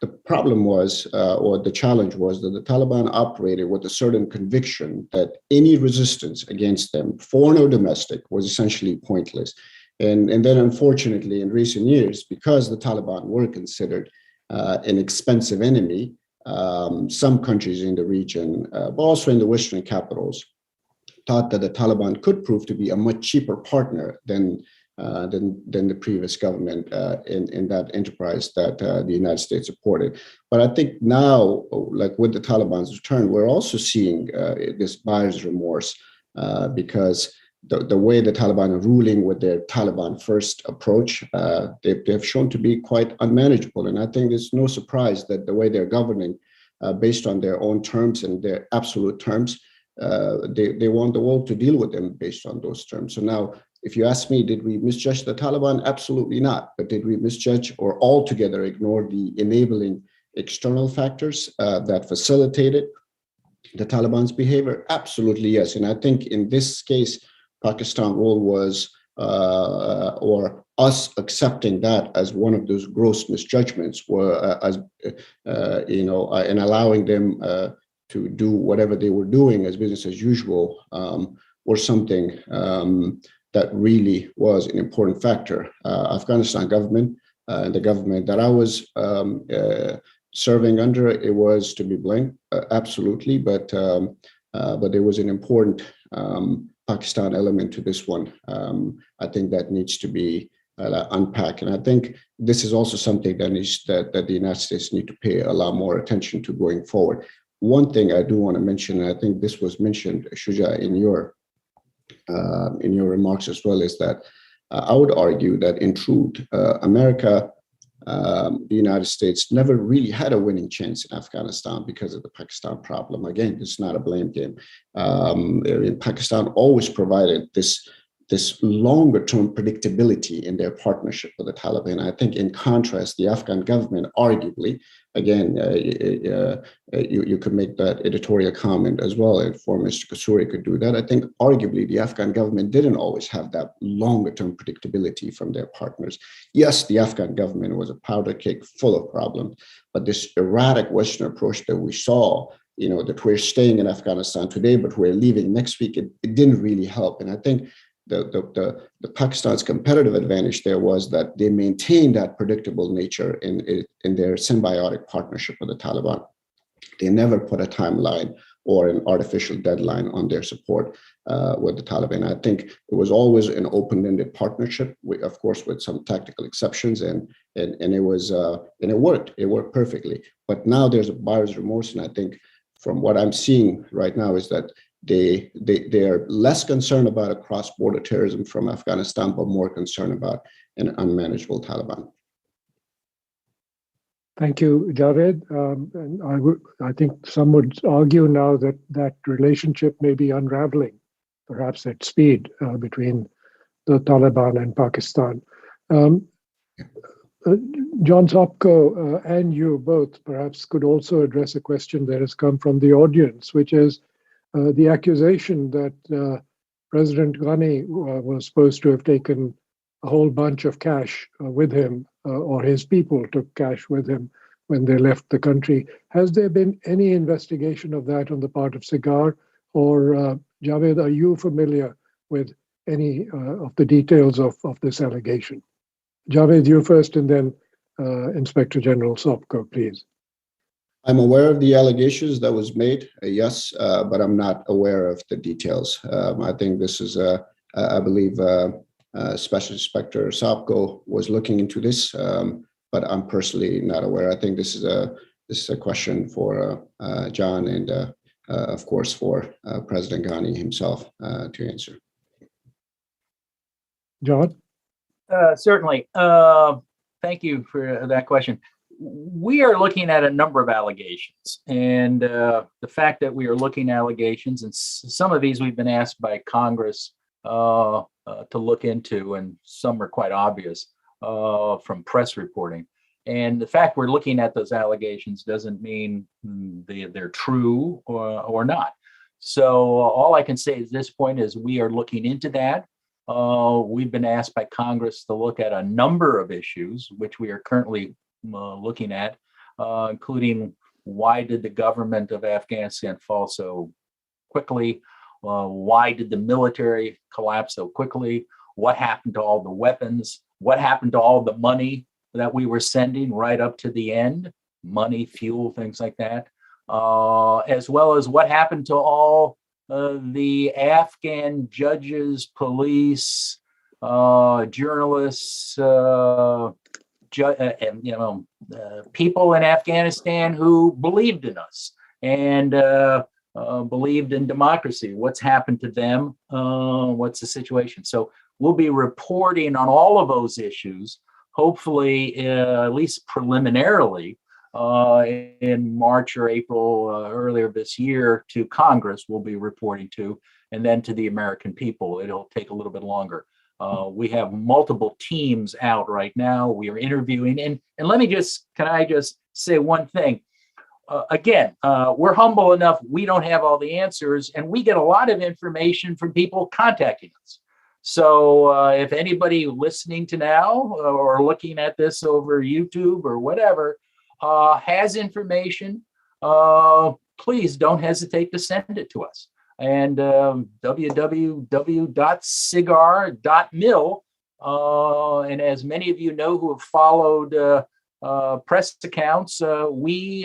the problem was, or the challenge was, that the Taliban operated with a certain conviction that any resistance against them, foreign or domestic, was essentially pointless. And then unfortunately, in recent years, because the Taliban were considered an expensive enemy, some countries in the region, but also in the Western capitals, thought that the Taliban could prove to be a much cheaper partner than the previous government in that enterprise that the United States supported. But I think now, like with the Taliban's return, we're also seeing this buyer's remorse, because the way the Taliban are ruling with their Taliban first approach, they've shown to be quite unmanageable. And I think it's no surprise that the way they're governing based on their own terms and their absolute terms, they want the world to deal with them based on those terms. So now, if you ask me, did we misjudge the Taliban? Absolutely not. But did we misjudge or altogether ignore the enabling external factors that facilitated the Taliban's behavior? Absolutely, yes. And I think in this case, Pakistan's role was, or us accepting that as one of those gross misjudgments, were and allowing them to do whatever they were doing as business as usual, or something that really was an important factor. Afghanistan government, the government that I was serving under, it was to be blamed, absolutely, but there was an important Pakistan element to this one. I think that needs to be unpacked, and I think this is also something that the United States need to pay a lot more attention to going forward. One thing I do want to mention, and I think this was mentioned, Shuja, in your remarks as well, is that I would argue that in truth, America, the United States never really had a winning chance in Afghanistan because of the Pakistan problem. Again, it's not a blame game. Pakistan always provided this longer-term predictability in their partnership with the Taliban. I think, in contrast, the Afghan government, arguably, again, you could make that editorial comment as well, and for Mr. Kasuri could do that. I think, arguably, the Afghan government didn't always have that longer-term predictability from their partners. Yes, the Afghan government was a powder keg full of problems, but this erratic Western approach that we saw, that we're staying in Afghanistan today, but we're leaving next week, it didn't really help. And I think the Pakistan's competitive advantage there was that they maintained that predictable nature in their symbiotic partnership with the Taliban. They never put a timeline or an artificial deadline on their support with the Taliban. I think it was always an open-ended partnership, of course, with some tactical exceptions, and it was and it worked. It worked perfectly. But now there's a buyer's remorse, and I think from what I'm seeing right now is that they're less concerned about a cross-border terrorism from Afghanistan, but more concerned about an unmanageable Taliban. Thank you, Javed. And I think some would argue now that that relationship may be unraveling, perhaps at speed, between the Taliban and Pakistan. John Sopko and you both perhaps could also address a question that has come from the audience, which is the accusation that President Ghani was supposed to have taken a whole bunch of cash with him, or his people took cash with him when they left the country. Has there been any investigation of that on the part of SIGAR? Or Javed, are you familiar with any of the details of this allegation? Javed, you first, and then Inspector General Sopko, please. I'm aware of the allegations that was made, yes, but I'm not aware of the details. I think this is, I believe, Special Inspector Sopko was looking into this, but I'm personally not aware. I think this is a question for John and, of course, for President Ghani himself to answer. John? Certainly. Thank you for that question. We are looking at a number of allegations, and the fact that we are looking at allegations, and some of these we've been asked by Congress to look into, and some are quite obvious from press reporting. And the fact we're looking at those allegations doesn't mean they're true or not. So all I can say at this point is we are looking into that. We've been asked by Congress to look at a number of issues, which we are currently looking at, including why did the government of Afghanistan fall so quickly? Why did the military collapse so quickly? What happened to all the weapons? What happened to all the money that we were sending right up to the end? Money, fuel, things like that. As well as what happened to all the Afghan judges, police, journalists, people in Afghanistan who believed in us and believed in democracy. What's happened to them? What's the situation? So we'll be reporting on all of those issues, hopefully, at least preliminarily, in March or April earlier this year to Congress. We'll be reporting to, and then to the American people. It'll take a little bit longer. We have multiple teams out right now. We are interviewing, and can I just say one thing? again, we're humble enough. We don't have all the answers, and we get a lot of information from people contacting us. So if anybody listening to now or looking at this over YouTube or whatever has information, please don't hesitate to send it to us. And www.cigar.mil. And as many of you know who have followed press accounts, we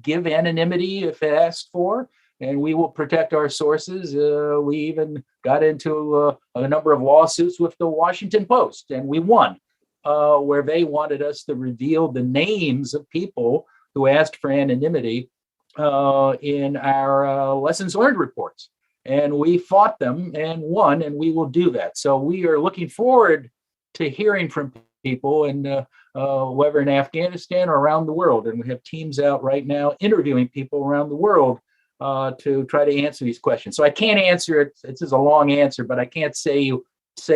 give anonymity if asked for, and we will protect our sources. We even got into a number of lawsuits with the Washington Post, and we won, where they wanted us to reveal the names of people who asked for anonymity in our lessons learned reports. And we fought them and won, and we will do that. So we are looking forward to hearing from people, and whether in Afghanistan or around the world. And we have teams out right now interviewing people around the world to try to answer these questions. So I can't answer it. This is a long answer, but I can't say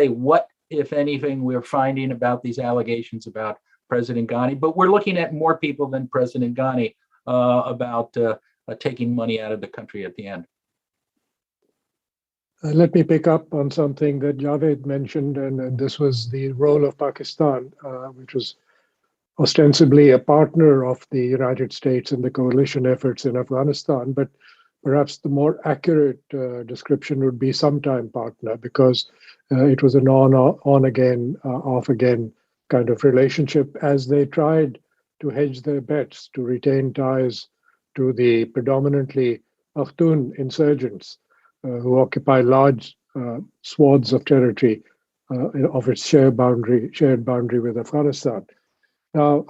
what, if anything, we're finding about these allegations about President Ghani. But we're looking at more people than President Ghani about taking money out of the country at the end. Let me pick up on something that Javed mentioned, and this was the role of Pakistan, which was ostensibly a partner of the United States in the coalition efforts in Afghanistan, but perhaps the more accurate description would be sometime partner, because it was an on again, off again kind of relationship as they tried to hedge their bets to retain ties to the predominantly Pashtun insurgents who occupy large swaths of territory of its shared boundary with Afghanistan. Now,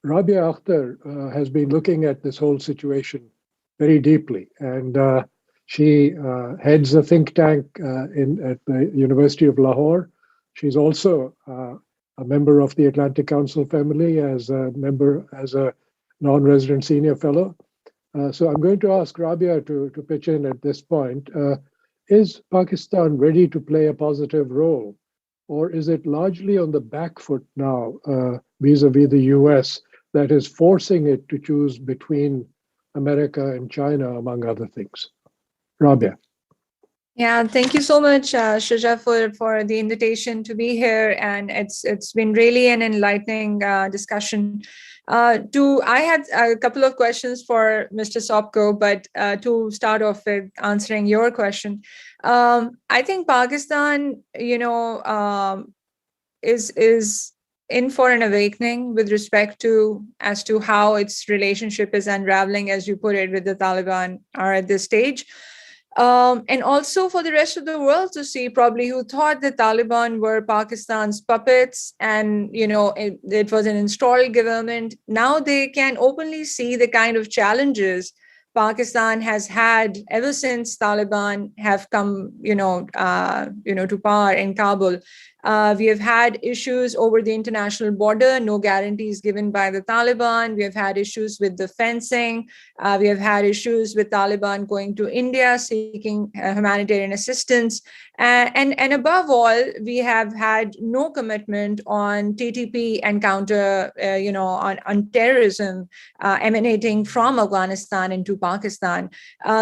Rabia Akhtar has been looking at this whole situation very deeply, and she heads a think tank at the University of Lahore. She's also a member of the Atlantic Council family as a non-resident senior fellow. So I'm going to ask Rabia to pitch in at this point. Is Pakistan ready to play a positive role, or is it largely on the back foot now vis-a-vis the US that is forcing it to choose between America and China, among other things? Rabia. Yeah, thank you so much, Shuja, for the invitation to be here, and it's been really an enlightening discussion. I had a couple of questions for Mr. Sopko, but to start off with answering your question, I think Pakistan, is in for an awakening with respect to as to how its relationship is unraveling, as you put it, with the Taliban are at this stage. And also for the rest of the world to see, probably, who thought the Taliban were Pakistan's puppets and, it was an installed government. Now they can openly see the kind of challenges Pakistan has had ever since Taliban have come, to power in Kabul. We have had issues over the international border, no guarantees given by the Taliban. We have had issues with the fencing. We have had issues with Taliban going to India seeking humanitarian assistance. And above all, we have had no commitment on TTP and counter, on terrorism emanating from Afghanistan into Pakistan.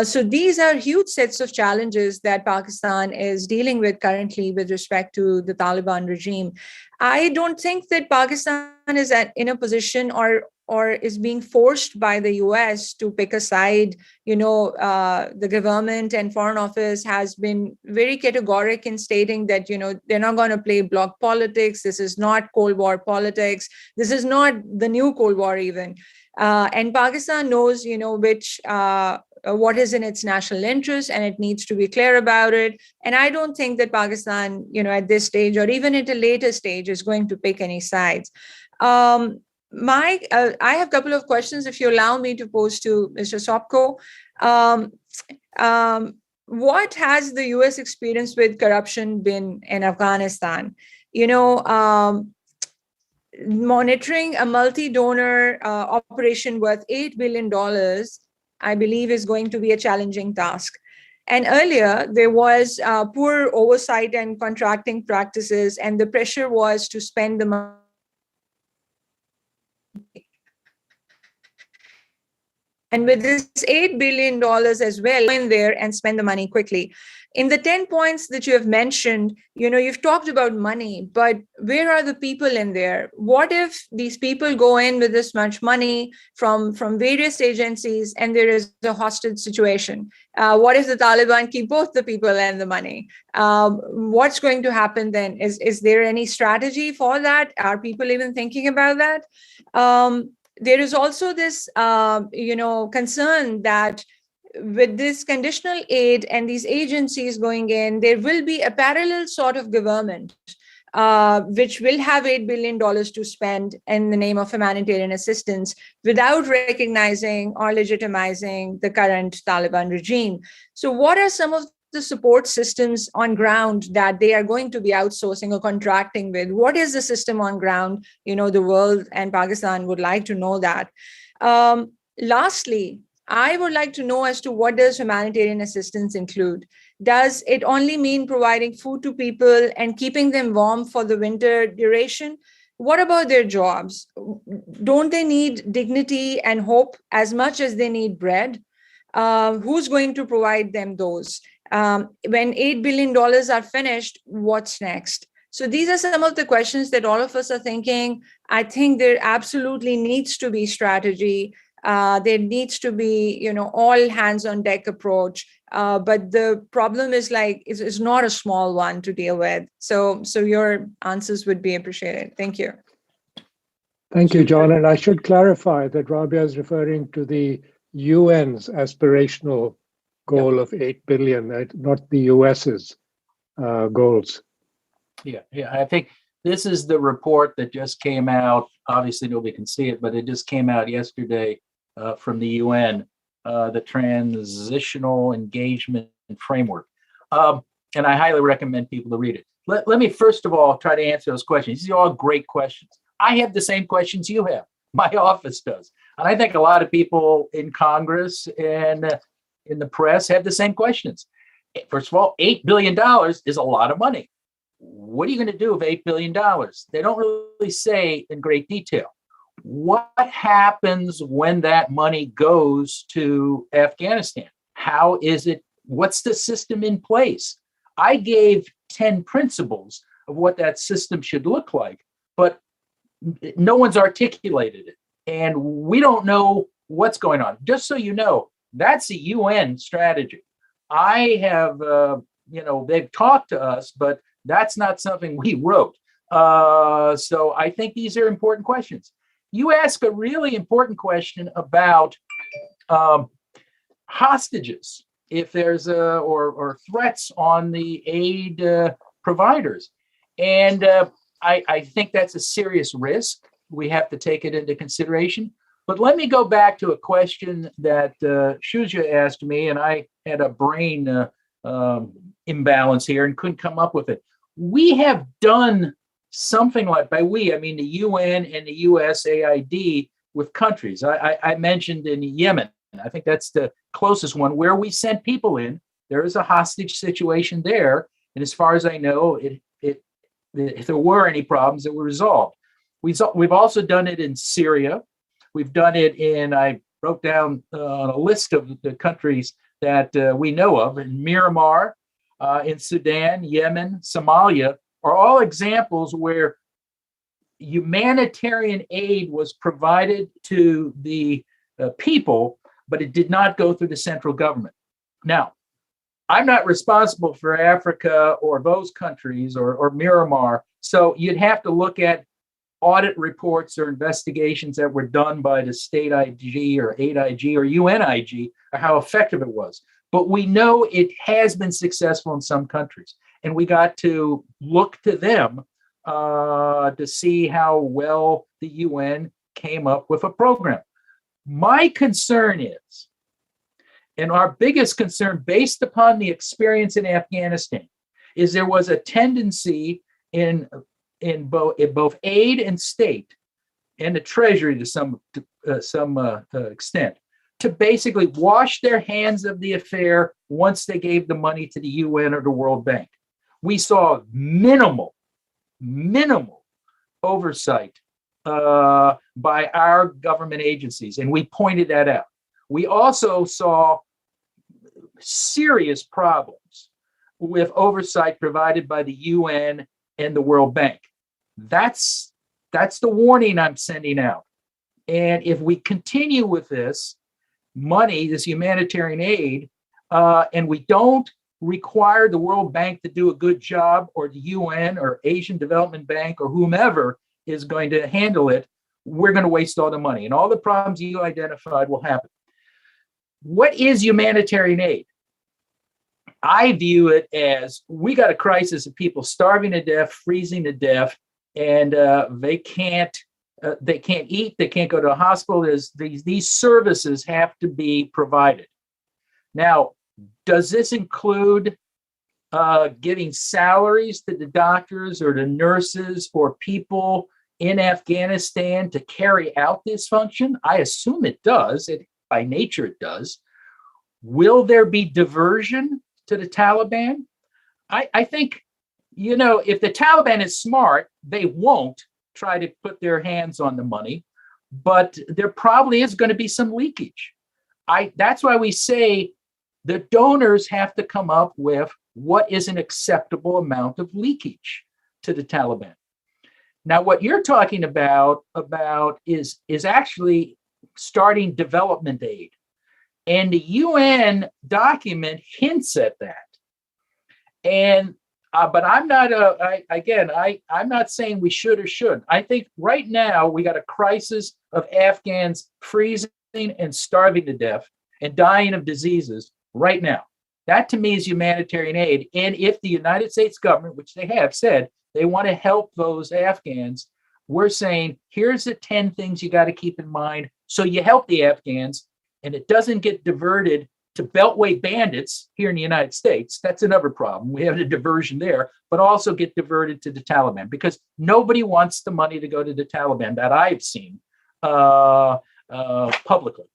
So these are huge sets of challenges that Pakistan is dealing with currently with respect to the Taliban regime. I don't think that Pakistan is in a position or is being forced by the US to pick a side. The government and Foreign Office has been very categoric in stating that, they're not going to play bloc politics. This is not Cold War politics. This is not the new Cold War even. And Pakistan knows, what is in its national interest, and it needs to be clear about it. And I don't think that Pakistan, at this stage or even at a later stage, is going to pick any sides. I have a couple of questions, if you allow me to pose to Mr. Sopko. What has the US experience with corruption been in Afghanistan? Monitoring a multi-donor operation worth $8 billion, I believe, is going to be a challenging task. And earlier, there was poor oversight and contracting practices, and the pressure was to spend the money. And with this $8 billion as well, go in there and spend the money quickly. In the 10 points that you have mentioned, you've talked about money, but where are the people in there? What if these people go in with this much money from various agencies and there is a hostage situation? What if the Taliban keep both the people and the money? What's going to happen then? Is there any strategy for that? Are people even thinking about that? There is also this, concern that with this conditional aid and these agencies going in, there will be a parallel sort of government, which will have $8 billion to spend in the name of humanitarian assistance without recognizing or legitimizing the current Taliban regime. So what are some of the support systems on ground that they are going to be outsourcing or contracting with? What is the system on ground? The world and Pakistan would like to know that. Lastly, I would like to know as to what does humanitarian assistance include? Does it only mean providing food to people and keeping them warm for the winter duration? What about their jobs? Don't they need dignity and hope as much as they need bread? Who's going to provide them those? When $8 billion are finished, what's next? So these are some of the questions that all of us are thinking. I think there absolutely needs to be strategy. There needs to be, all hands on deck approach. But the problem is is not a small one to deal with. So your answers would be appreciated. Thank you. Thank you, John. And I should clarify that Rabia is referring to the UN's aspirational goal of 8 billion, not the US's goals. Yeah. I think this is the report that just came out. Obviously, nobody can see it, but it just came out yesterday from the UN, the Transitional Engagement Framework. And I highly recommend people to read it. Let me first of all try to answer those questions. These are all great questions. I have the same questions you have. My office does. And I think a lot of people in Congress and in the press have the same questions. First of all, $8 billion is a lot of money. What are you going to do with $8 billion? They don't really say in great detail. What happens when that money goes to Afghanistan? How is it? What's the system in place? I gave 10 principles of what that system should look like, but no one's articulated it. And we don't know what's going on. Just so you know, that's a UN strategy. I have, they've talked to us, but that's not something we wrote. So I think these are important questions. You ask a really important question about hostages, if there's or threats on the aid providers. And I think that's a serious risk. We have to take it into consideration. But let me go back to a question that Shuja asked me, and I had a brain imbalance here and couldn't come up with it. We have done something like, by we, I mean the UN and the USAID with countries. I mentioned in Yemen, I think that's the closest one, where we sent people in. There is a hostage situation there. And as far as I know, if there were any problems, that were resolved. We've also done it in Syria. We've done it in, I wrote down a list of the countries that we know of, in Myanmar, in Sudan, Yemen, Somalia, are all examples where humanitarian aid was provided to the people, but it did not go through the central government. Now, I'm not responsible for Africa or those countries or Myanmar, so you'd have to look at audit reports or investigations that were done by the state IG or aid IG or UN IG, or how effective it was. But we know it has been successful in some countries, and we got to look to them to see how well the UN came up with a program. My concern is, and our biggest concern based upon the experience in Afghanistan, is there was a tendency in both aid and state and the treasury to some extent to basically wash their hands of the affair once they gave the money to the UN or the World Bank. We saw minimal oversight by our government agencies, and we pointed that out. We also saw serious problems with oversight provided by the UN and the World Bank. That's the warning I'm sending out. And if we continue with this money, this humanitarian aid, and we don't require the World Bank to do a good job, or the UN or Asian Development Bank or whomever is going to handle it, we're going to waste all the money, and all the problems you identified will happen. What is humanitarian aid? I view it as, we got a crisis of people starving to death, freezing to death, and they can't eat, they can't go to a hospital. These services have to be provided. Now, does this include giving salaries to the doctors or the nurses or people in Afghanistan to carry out this function? I assume it does. By nature, it does. Will there be diversion to the Taliban? I think, if the Taliban is smart, they won't try to put their hands on the money, but there probably is going to be some leakage. That's why we say the donors have to come up with what is an acceptable amount of leakage to the Taliban. Now, what you're talking about is actually starting development aid. And the UN document hints at that. And but I'm not I'm not saying we should or shouldn't. I think right now we got a crisis of Afghans freezing and starving to death and dying of diseases right now. That to me is humanitarian aid. And if the United States government, which they have said, they want to help those Afghans, we're saying, here's the 10 things you got to keep in mind so you help the Afghans and it doesn't get diverted to Beltway bandits here in the United States. That's another problem. We have a diversion there, but also get diverted to the Taliban, because nobody wants the money to go to the Taliban that I've seen publicly.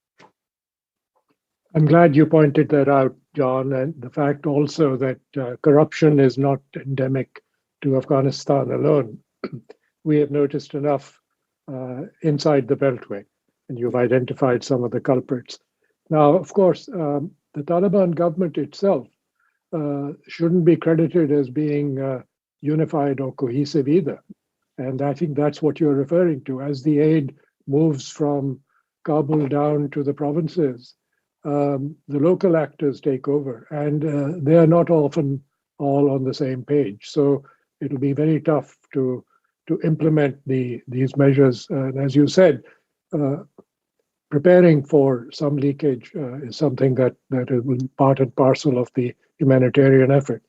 I'm glad you pointed that out, John, and the fact also that corruption is not endemic to Afghanistan alone. We have noticed enough inside the Beltway, and you've identified some of the culprits. Now, of course, the Taliban government itself shouldn't be credited as being unified or cohesive either. And I think that's what you're referring to. As the aid moves from Kabul down to the provinces, the local actors take over, and they are not often all on the same page. So it'll be very tough to implement these measures. And as you said, preparing for some leakage is something that is part and parcel of the humanitarian effort.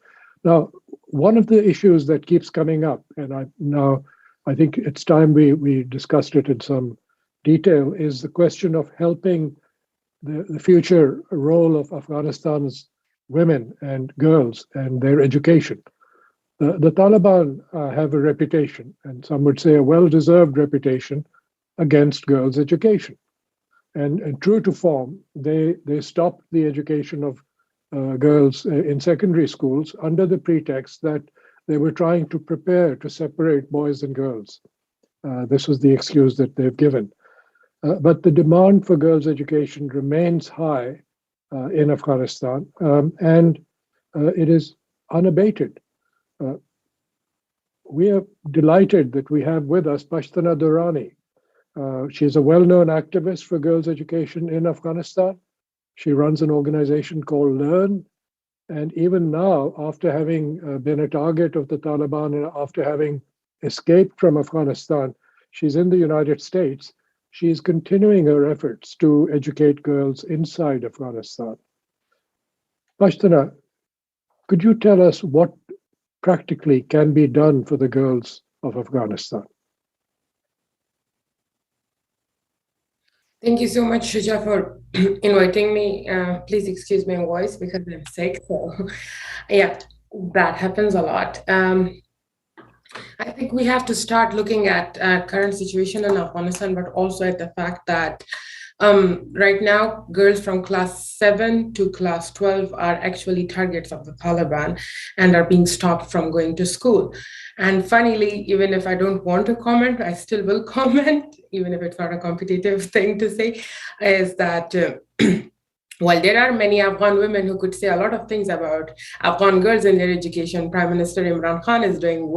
Now, one of the issues that keeps coming up, and I think it's time we discussed it in some detail, is the question of helping the future role of Afghanistan's women and girls and their education. The Taliban have a reputation, and some would say a well-deserved reputation, against girls' education. And true to form, they stopped the education of girls in secondary schools under the pretext that they were trying to prepare to separate boys and girls. This was the excuse that they've given. But the demand for girls' education remains high in Afghanistan, and it is unabated. We are delighted that we have with us Pashtana Durrani. She's a well-known activist for girls' education in Afghanistan. She runs an organization called Learn. And even now, after having been a target of the Taliban and after having escaped from Afghanistan, she's in the United States. She's continuing her efforts to educate girls inside Afghanistan. Pashtana, could you tell us what practically can be done for the girls of Afghanistan? Thank you so much, Shuja, for inviting me. Please excuse my voice because I'm sick. So, yeah, that happens a lot. I think we have to start looking at current situation in Afghanistan, but also at the fact that Right now, girls from class 7 to class 12 are actually targets of the Taliban and are being stopped from going to school. And funnily, even if I don't want to comment, I still will comment, even if it's not a competitive thing to say, is that while there are many Afghan women who could say a lot of things about Afghan girls and their education, Prime Minister Imran Khan is doing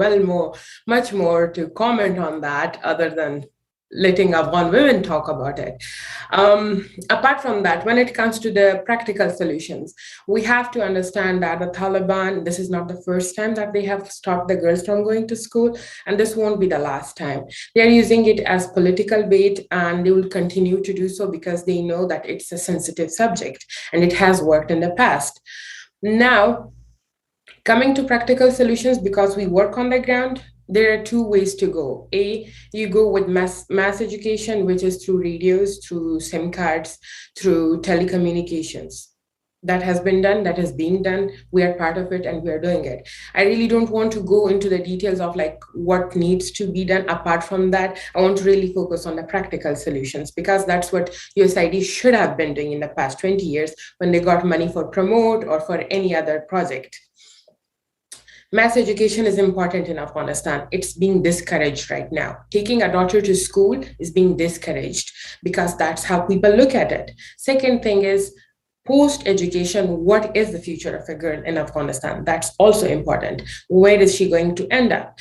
much more to comment on that other than letting Afghan women talk about it. Apart from that, when it comes to the practical solutions, we have to understand that the Taliban, this is not the first time that they have stopped the girls from going to school, and this won't be the last time. They're using it as political bait, and they will continue to do so because they know that it's a sensitive subject, and it has worked in the past. Now, coming to practical solutions, because we work on the ground, there are two ways to go. You go with mass education, which is through radios, through SIM cards, through telecommunications. That has been done, that is being done. We are part of it and we are doing it. I really don't want to go into the details of like what needs to be done. Apart from that, I want to really focus on the practical solutions, because that's what USAID should have been doing in the past 20 years when they got money for Promote or for any other project. Mass education is important in Afghanistan. It's being discouraged right now. Taking a daughter to school is being discouraged because that's how people look at it. Second thing is, post-education, what is the future of a girl in Afghanistan? That's also important. Where is she going to end up?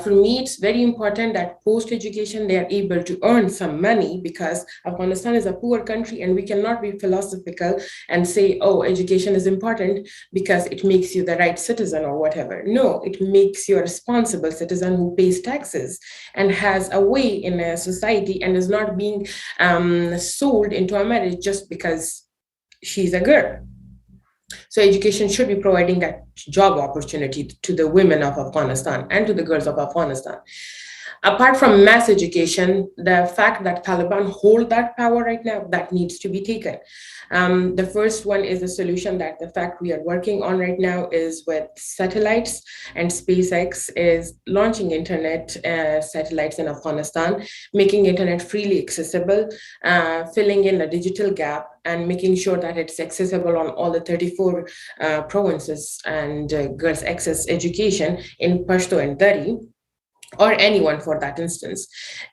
For me, it's very important that post-education, they are able to earn some money, because Afghanistan is a poor country and we cannot be philosophical and say, oh, education is important because it makes you the right citizen or whatever. No, it makes you a responsible citizen who pays taxes and has a way in a society and is not being sold into a marriage just because she's a girl. So education should be providing that job opportunity to the women of Afghanistan and to the girls of Afghanistan. Apart from mass education, the fact that Taliban hold that power right now, that needs to be taken. The first one is a solution that the fact we are working on right now is with satellites, and SpaceX is launching internet satellites in Afghanistan, making internet freely accessible, filling in a digital gap, and making sure that it's accessible on all the 34 provinces, and girls access education in Pashto and Dari, or anyone for that instance.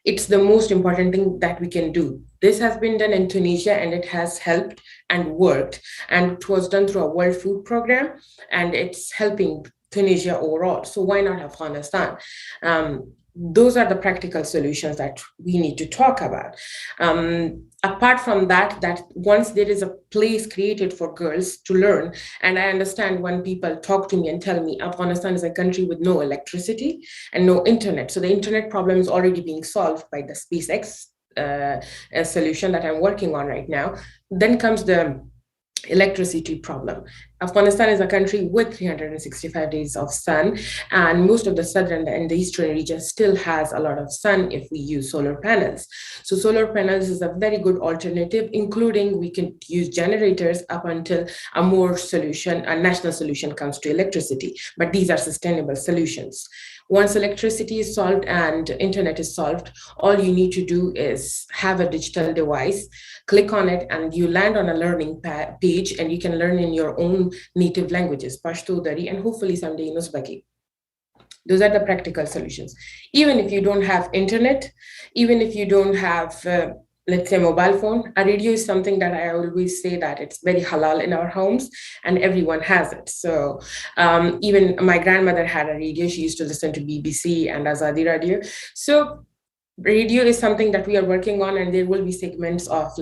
It's the most important thing that we can do. This has been done in Tunisia and it has helped and worked, and it was done through a World Food Program, and it's helping Tunisia overall. So why not Afghanistan? Those are the practical solutions that we need to talk about. Apart from that, that once there is a place created for girls to learn, and I understand when people talk to me and tell me Afghanistan is a country with no electricity and no internet. So the internet problem is already being solved by the SpaceX solution that I'm working on right now. Then comes the electricity problem. Afghanistan is a country with 365 days of sun, and most of the southern and the eastern region still has a lot of sun if we use solar panels. So solar panels is a very good alternative, including we can use generators up until a national solution comes to electricity. But these are sustainable solutions. Once electricity is solved and internet is solved, all you need to do is have a digital device, click on it, and you land on a learning page, and you can learn in your own native languages, Pashto, Dari, and hopefully someday in Uzbeki. Those are the practical solutions. Even if you don't have internet, even if you don't have, let's say, mobile phone, a radio is something that I always say that it's very halal in our homes and everyone has it. So even my grandmother had a radio. She used to listen to BBC and Azadi Radio. So radio is something that we are working on, and there will be segments of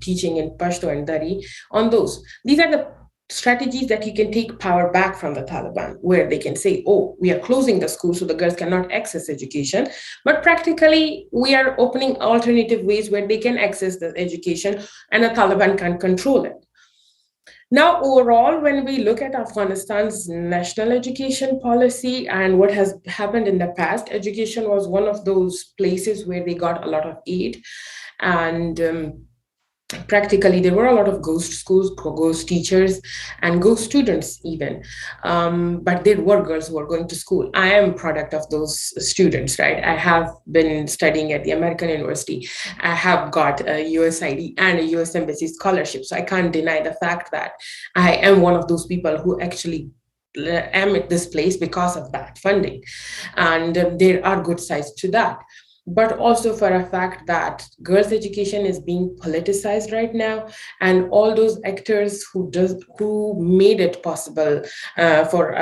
teaching in Pashto and Dari on those. These are the strategies that you can take power back from the Taliban, where they can say, oh, we are closing the school so the girls cannot access education. But practically, we are opening alternative ways where they can access the education and the Taliban can control it. Now, overall, when we look at Afghanistan's national education policy and what has happened in the past, education was one of those places where they got a lot of aid. And practically there were a lot of ghost schools, ghost teachers, and ghost students even. But there were girls who were going to school. I am a product of those students, right? I have been studying at the American University. I have got a USID and a US Embassy scholarship. So I can't deny the fact that I am one of those people who actually am at this place because of that funding. And there are good sides to that, but also for a fact that girls' education is being politicized right now, and all those actors who made it possible for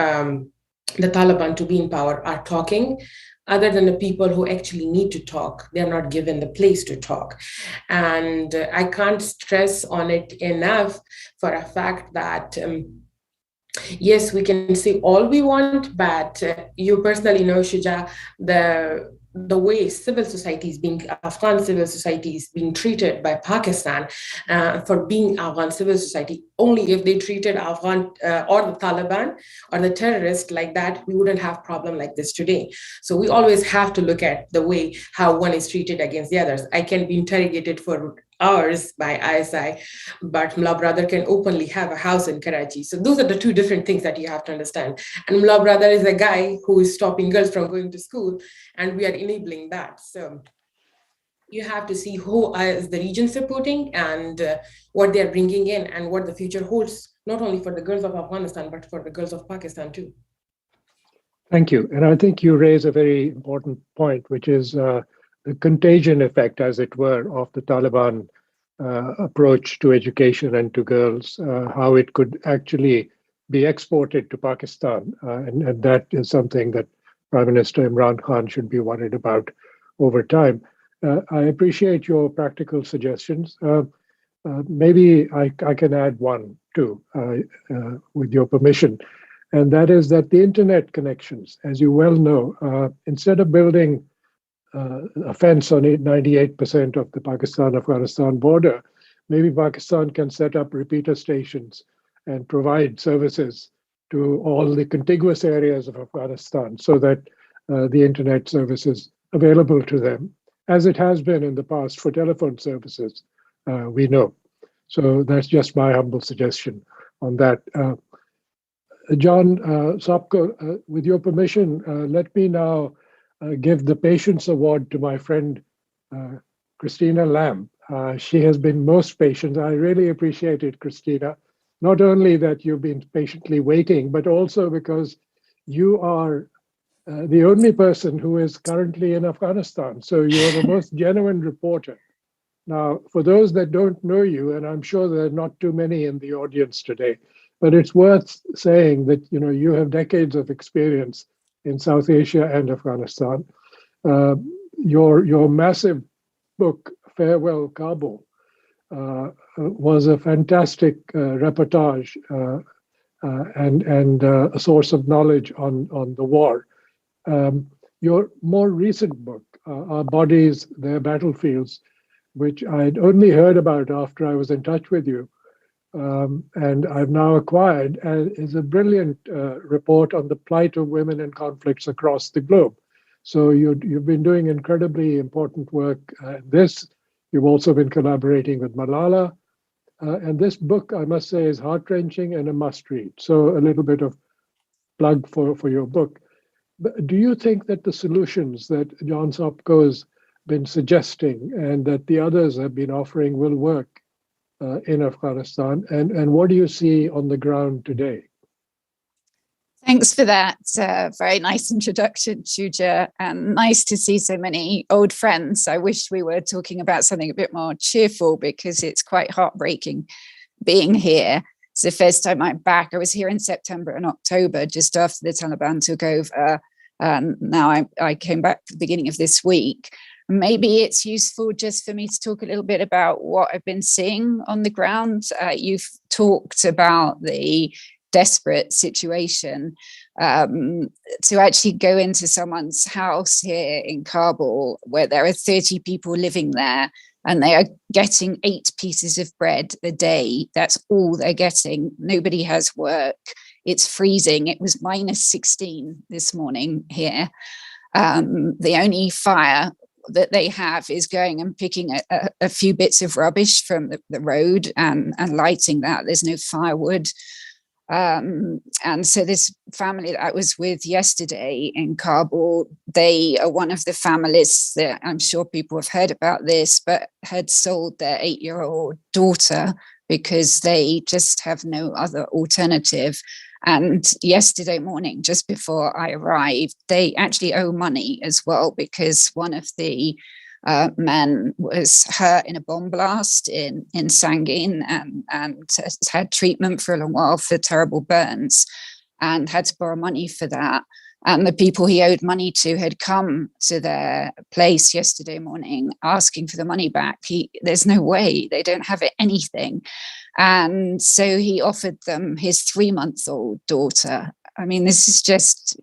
the Taliban to be in power are talking. Other than the people who actually need to talk, they're not given the place to talk. And I can't stress on it enough for a fact that yes, we can say all we want, but you personally know, Shuja, the way civil society is being, Afghan civil society is being treated by Pakistan for being Afghan civil society. Only if they treated Afghan or the Taliban or the terrorists like that, we wouldn't have problem like this today. So we always have to look at the way how one is treated against the others. I can be interrogated for hours by ISI, but Mullah brother can openly have a house in Karachi. So those are the two different things that you have to understand. And Mullah brother is a guy who is stopping girls from going to school, and we are enabling that. So you have to see who is the region supporting and what they're bringing in and what the future holds, not only for the girls of Afghanistan, but for the girls of Pakistan too. Thank you. And I think you raise a very important point, which is the contagion effect, as it were, of the Taliban approach to education and to girls, how it could actually be exported to Pakistan. And that is something that Prime Minister Imran Khan should be worried about over time. I appreciate your practical suggestions. Maybe I can add one too, with your permission. And that is that the internet connections, as you well know, instead of building a fence on 98% of the Pakistan-Afghanistan border, maybe Pakistan can set up repeater stations and provide services to all the contiguous areas of Afghanistan so that the internet service is available to them, as it has been in the past for telephone services, we know. So that's just my humble suggestion on that. John Sopko, with your permission, let me now give the Patience Award to my friend, Christina Lamb. She has been most patient. I really appreciate it, Christina. Not only that you've been patiently waiting, but also because you are the only person who is currently in Afghanistan. So you're the most genuine reporter. Now, for those that don't know you, and I'm sure there are not too many in the audience today, but it's worth saying that you have decades of experience in South Asia and Afghanistan. Your massive book, Farewell Kabul, was a fantastic reportage and a source of knowledge on the war. Your more recent book, Our Bodies, Their Battlefields, which I'd only heard about after I was in touch with you, and I've now acquired, is a brilliant report on the plight of women in conflicts across the globe. So you've been doing incredibly important work. You've also been collaborating with Malala. And this book, I must say, is heart-wrenching and a must-read. So a little bit of plug for your book. But do you think that the solutions that John Sopko has been suggesting and that the others have been offering will work in Afghanistan? And what do you see on the ground today? Thanks for that very nice introduction, Shuja, and nice to see so many old friends. I wish we were talking about something a bit more cheerful because it's quite heartbreaking being here. It's the first time I'm back. I was here in September and October, just after the Taliban took over. Now I came back at the beginning of this week. Maybe it's useful just for me to talk a little bit about what I've been seeing on the ground. You've talked about the desperate situation. To actually go into someone's house here in Kabul, where there are 30 people living there, and they are getting 8 pieces of bread a day. That's all they're getting. Nobody has work. It's freezing. It was -16 this morning here. The only fire that they have is going and picking a few bits of rubbish from the road and lighting that. There's no firewood. And so this family that I was with yesterday in Kabul, they are one of the families that I'm sure people have heard about this, but had sold their 8-year-old daughter because they just have no other alternative. And yesterday morning, just before I arrived, they actually owe money as well, because one of the men was hurt in a bomb blast in Sangin and has had treatment for a long while for terrible burns and had to borrow money for that. And the people he owed money to had come to their place yesterday morning asking for the money back. There's no way, they don't have anything. And so he offered them his 3-month-old daughter. I mean, this is just,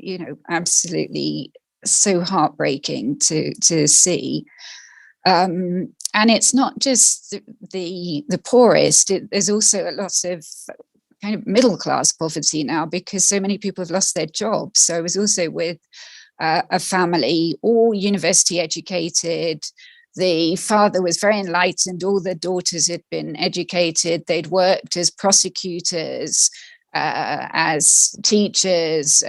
absolutely so heartbreaking to see. And it's not just the poorest, there's also a lot of kind of middle class poverty now, because so many people have lost their jobs. So I was also with a family, all university educated. The father was very enlightened. All the daughters had been educated. They'd worked as prosecutors, as teachers,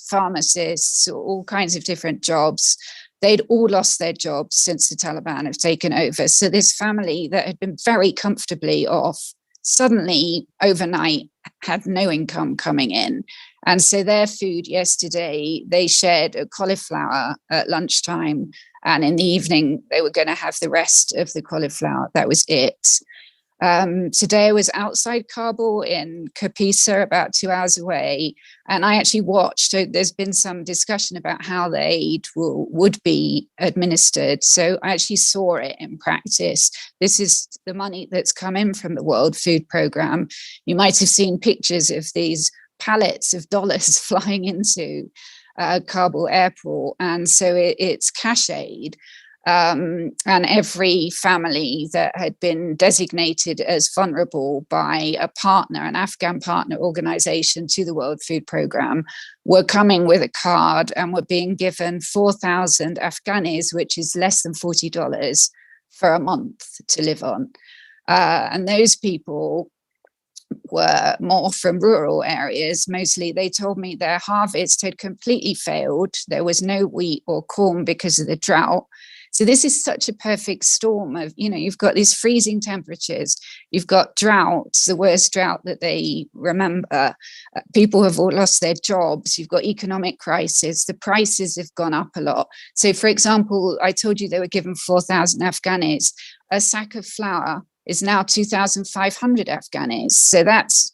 pharmacists, all kinds of different jobs. They'd all lost their jobs since the Taliban have taken over. So this family that had been very comfortably off suddenly overnight had no income coming in. And so their food yesterday, they shared a cauliflower at lunchtime, and in the evening they were going to have the rest of the cauliflower. That was it. Today I was outside Kabul in Kapisa, about 2 hours away, and I actually watched. There's been some discussion about how the aid would be administered. So I actually saw it in practice. This is the money that's come in from the World Food Programme. You might have seen pictures of these pallets of dollars flying into Kabul airport. And so it's cash aid. And every family that had been designated as vulnerable by a partner, an Afghan partner organization to the World Food Programme, were coming with a card and were being given 4,000 Afghanis, which is less than $40 for a month to live on. And those people were more from rural areas. Mostly, they told me their harvest had completely failed. There was no wheat or corn because of the drought. So this is such a perfect storm of, you've got these freezing temperatures, you've got droughts, the worst drought that they remember. People have all lost their jobs. You've got economic crisis. The prices have gone up a lot. So, for example, I told you they were given 4,000 Afghanis. A sack of flour is now 2,500 Afghanis. So that's,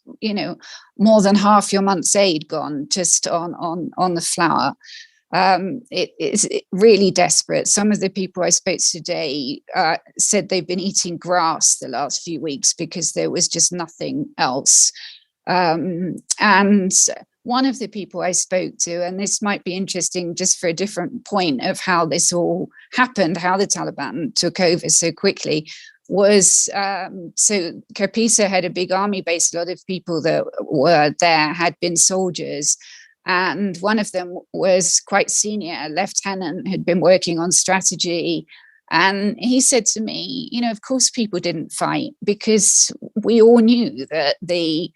more than half your month's aid gone just on the flour. It is really desperate. Some of the people I spoke to today said they've been eating grass the last few weeks because there was just nothing else. And one of the people I spoke to, and this might be interesting just for a different point of how this all happened, how the Taliban took over so quickly, was so Kapisa had a big army base. A lot of people that were there had been soldiers. And one of them was quite senior, a lieutenant, had been working on strategy. And he said to me, of course people didn't fight, because we all knew that the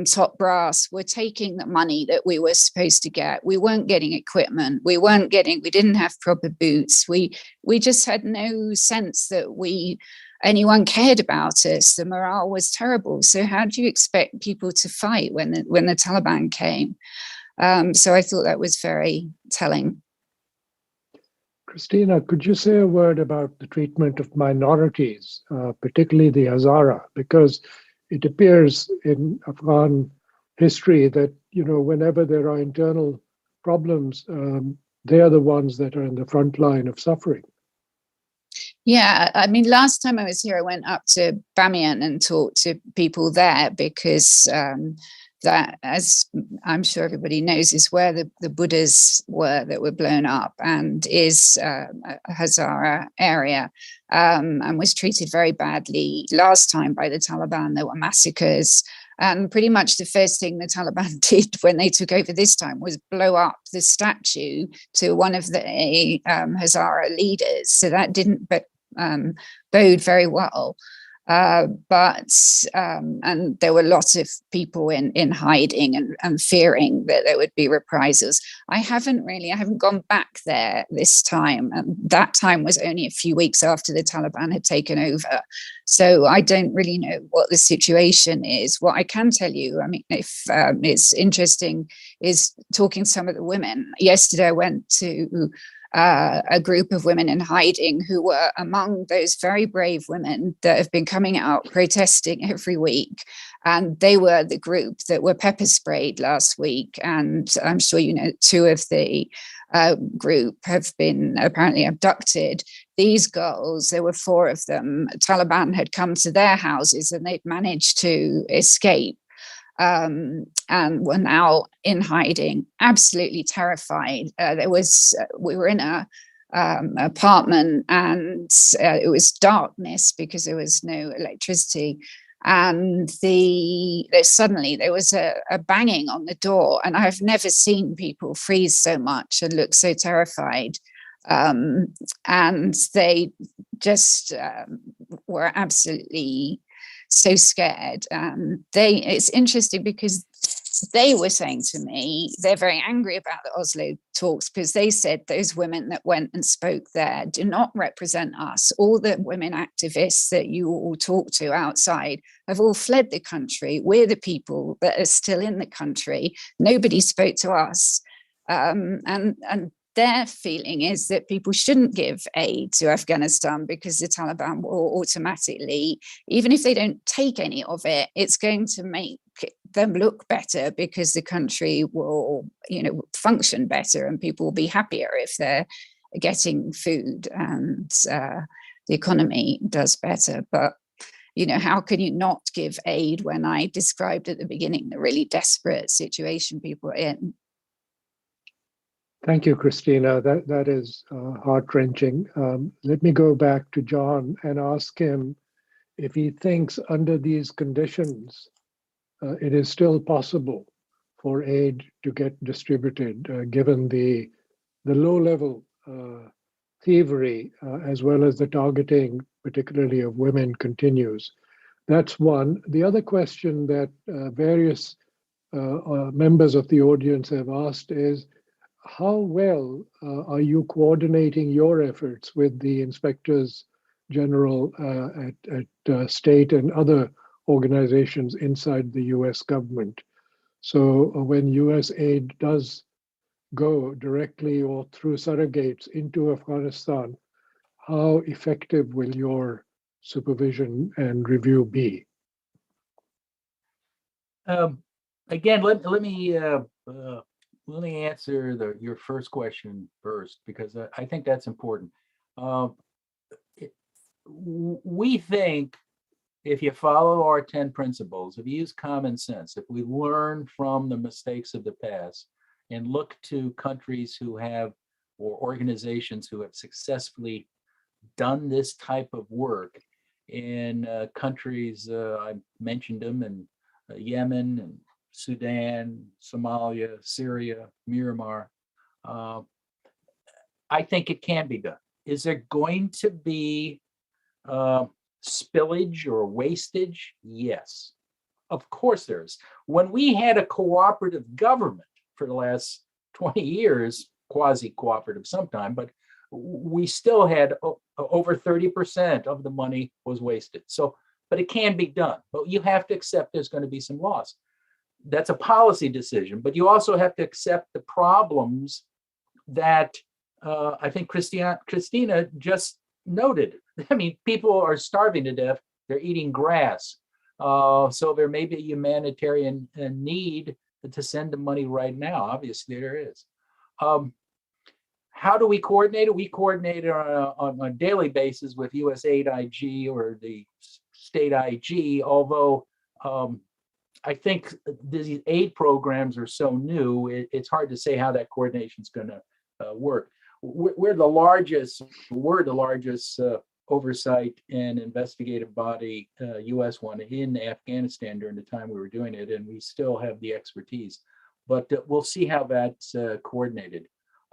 top brass were taking the money that we were supposed to get. We weren't getting equipment. We didn't have proper boots. We just had no sense that anyone cared about us. The morale was terrible. So how do you expect people to fight when the Taliban came? So I thought that was very telling. Christina, could you say a word about the treatment of minorities, particularly the Hazara? Because it appears in Afghan history that, whenever there are internal problems, they are the ones that are in the front line of suffering. Yeah, I mean, last time I was here, I went up to Bamiyan and talked to people there, because that, as I'm sure everybody knows, is where the Buddhas were that were blown up, and is a Hazara area, and was treated very badly last time by the Taliban. There were massacres. And pretty much the first thing the Taliban did when they took over this time was blow up the statue to one of the Hazara leaders. So that didn't bode very well. And there were lots of people in hiding and fearing that there would be reprisals. I haven't gone back there this time. And that time was only a few weeks after the Taliban had taken over. So I don't really know what the situation is. What I can tell you, I mean, if it's interesting, is talking to some of the women. Yesterday I went to a group of women in hiding who were among those very brave women that have been coming out protesting every week. And they were the group that were pepper sprayed last week. And I'm sure you know, two of the group have been apparently abducted. These girls, there were four of them, Taliban had come to their houses and they'd managed to escape. And were now in hiding, absolutely terrified. We were in a apartment, and it was darkness because there was no electricity. And suddenly there was a banging on the door, and I've never seen people freeze so much and look so terrified. And they just were absolutely so scared. It's interesting because they were saying to me, they're very angry about the Oslo talks because they said those women that went and spoke there do not represent us. All the women activists that you all talk to outside have all fled the country. We're the people that are still in the country. Nobody spoke to us. And their feeling is that people shouldn't give aid to Afghanistan because the Taliban will automatically, even if they don't take any of it, it's going to make them look better because the country will, function better and people will be happier if they're getting food and the economy does better. But, how can you not give aid when I described at the beginning the really desperate situation people are in? Thank you, Christina. That is heart-wrenching. Let me go back to John and ask him if he thinks under these conditions, it is still possible for aid to get distributed, given the low-level thievery, as well as the targeting, particularly of women, continues. That's one. The other question that various members of the audience have asked is, how well are you coordinating your efforts with the inspectors general at state and other organizations inside the US government? So when US aid does go directly or through surrogates into Afghanistan, how effective will your supervision and review be? Again, let me answer your first question first, because I think that's important. We think if you follow our 10 principles, if you use common sense, if we learn from the mistakes of the past and look to countries who have, or organizations who have successfully done this type of work in countries, I mentioned them, in Yemen and Sudan, Somalia, Syria, Myanmar, I think it can be done. Is there going to be spillage or wastage? Yes, of course there is. When we had a cooperative government for the last 20 years, quasi-cooperative sometime, but we still had over 30% of the money was wasted. So, but it can be done. But you have to accept there's going to be some loss. That's a policy decision, but you also have to accept the problems that I think Christina just noted. I mean, people are starving to death. They're eating grass. So there may be a humanitarian need to send the money right now. Obviously, there is. How do we coordinate it? We coordinate it on a daily basis with USAID IG or the state IG, although I think these aid programs are so new, it's hard to say how that coordination is going to work. We're the largest oversight and investigative body, US one, in Afghanistan during the time we were doing it, and we still have the expertise. But we'll see how that's coordinated.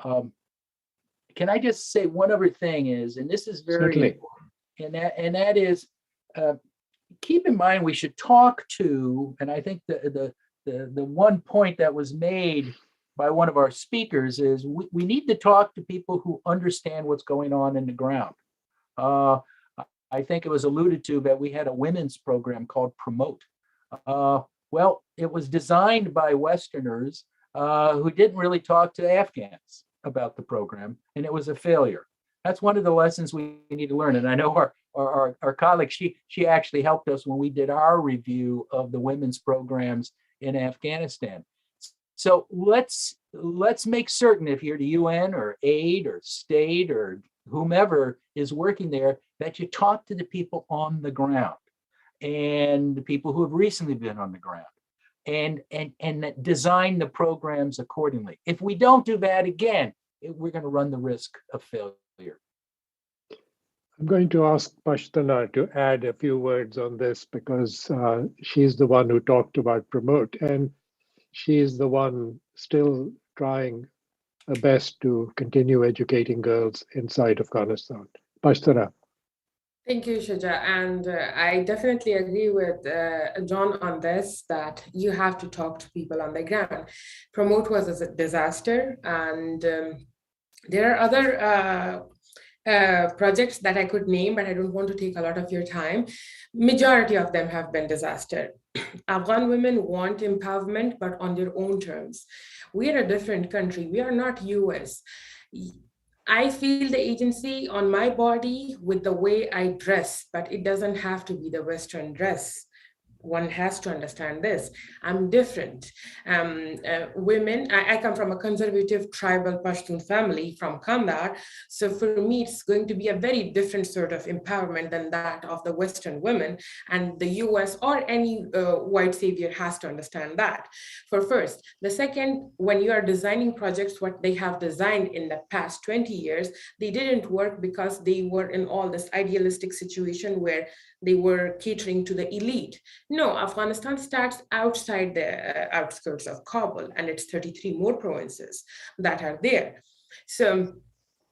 Can I just say one other thing is, and this is very Certainly. important, and that is, keep in mind we should talk to, and I think the one point that was made by one of our speakers is we need to talk to people who understand what's going on in the ground. I think it was alluded to that we had a women's program called Promote. Well, it was designed by Westerners who didn't really talk to Afghans about the program, and it was a failure. That's one of the lessons we need to learn. And I know our colleague, she actually helped us when we did our review of the women's programs in Afghanistan. So let's make certain, if you're the UN or aid or state or whomever is working there, that you talk to the people on the ground and the people who have recently been on the ground, and that design the programs accordingly. If we don't do that, again, we're going to run the risk of failure. I'm going to ask Pashtana to add a few words on this because she's the one who talked about Promote, and she is the one still trying her best to continue educating girls inside Afghanistan. Pashtana. Thank you, Shuja. And I definitely agree with John on this, that you have to talk to people on the ground. Promote was a disaster, and there are other projects that I could name, but I don't want to take a lot of your time. Majority of them have been disaster. Afghan women want empowerment, but on their own terms. We are a different country. We are not US. I feel the agency on my body with the way I dress, but it doesn't have to be the Western dress. One has to understand this. I'm different. Women, I come from a conservative tribal Pashtun family from Kandahar. So for me, it's going to be a very different sort of empowerment than that of the Western women. And the US or any white savior has to understand that. For first. The second, when you are designing projects, what they have designed in the past 20 years, they didn't work because they were in all this idealistic situation where they were catering to the elite. No, Afghanistan starts outside the outskirts of Kabul, and it's 33 more provinces that are there. So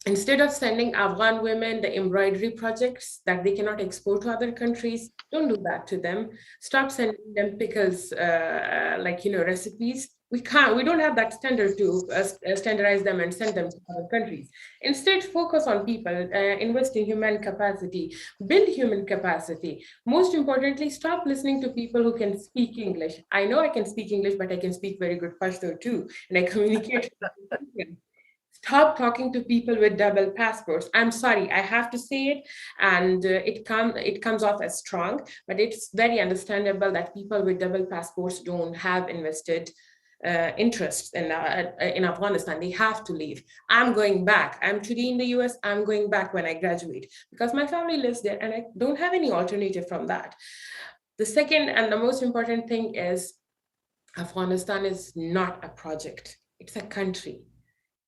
instead of sending Afghan women the embroidery projects that they cannot export to other countries, don't do that to them. Stop sending them pickles, recipes. We don't have that standard to standardize them and send them to other countries. Instead, focus on people, invest in human capacity, build human capacity. Most importantly, stop listening to people who can speak English. I know I can speak English, but I can speak very good Pashto too, and I communicate. Stop talking to people with double passports. I'm sorry, I have to say it, and it comes off as strong, but it's very understandable that people with double passports don't have invested interests in Afghanistan. They have to leave. I'm going back. I'm today in the US. I'm going back when I graduate because my family lives there and I don't have any alternative from that. The second and the most important thing is Afghanistan is not a project. It's a country.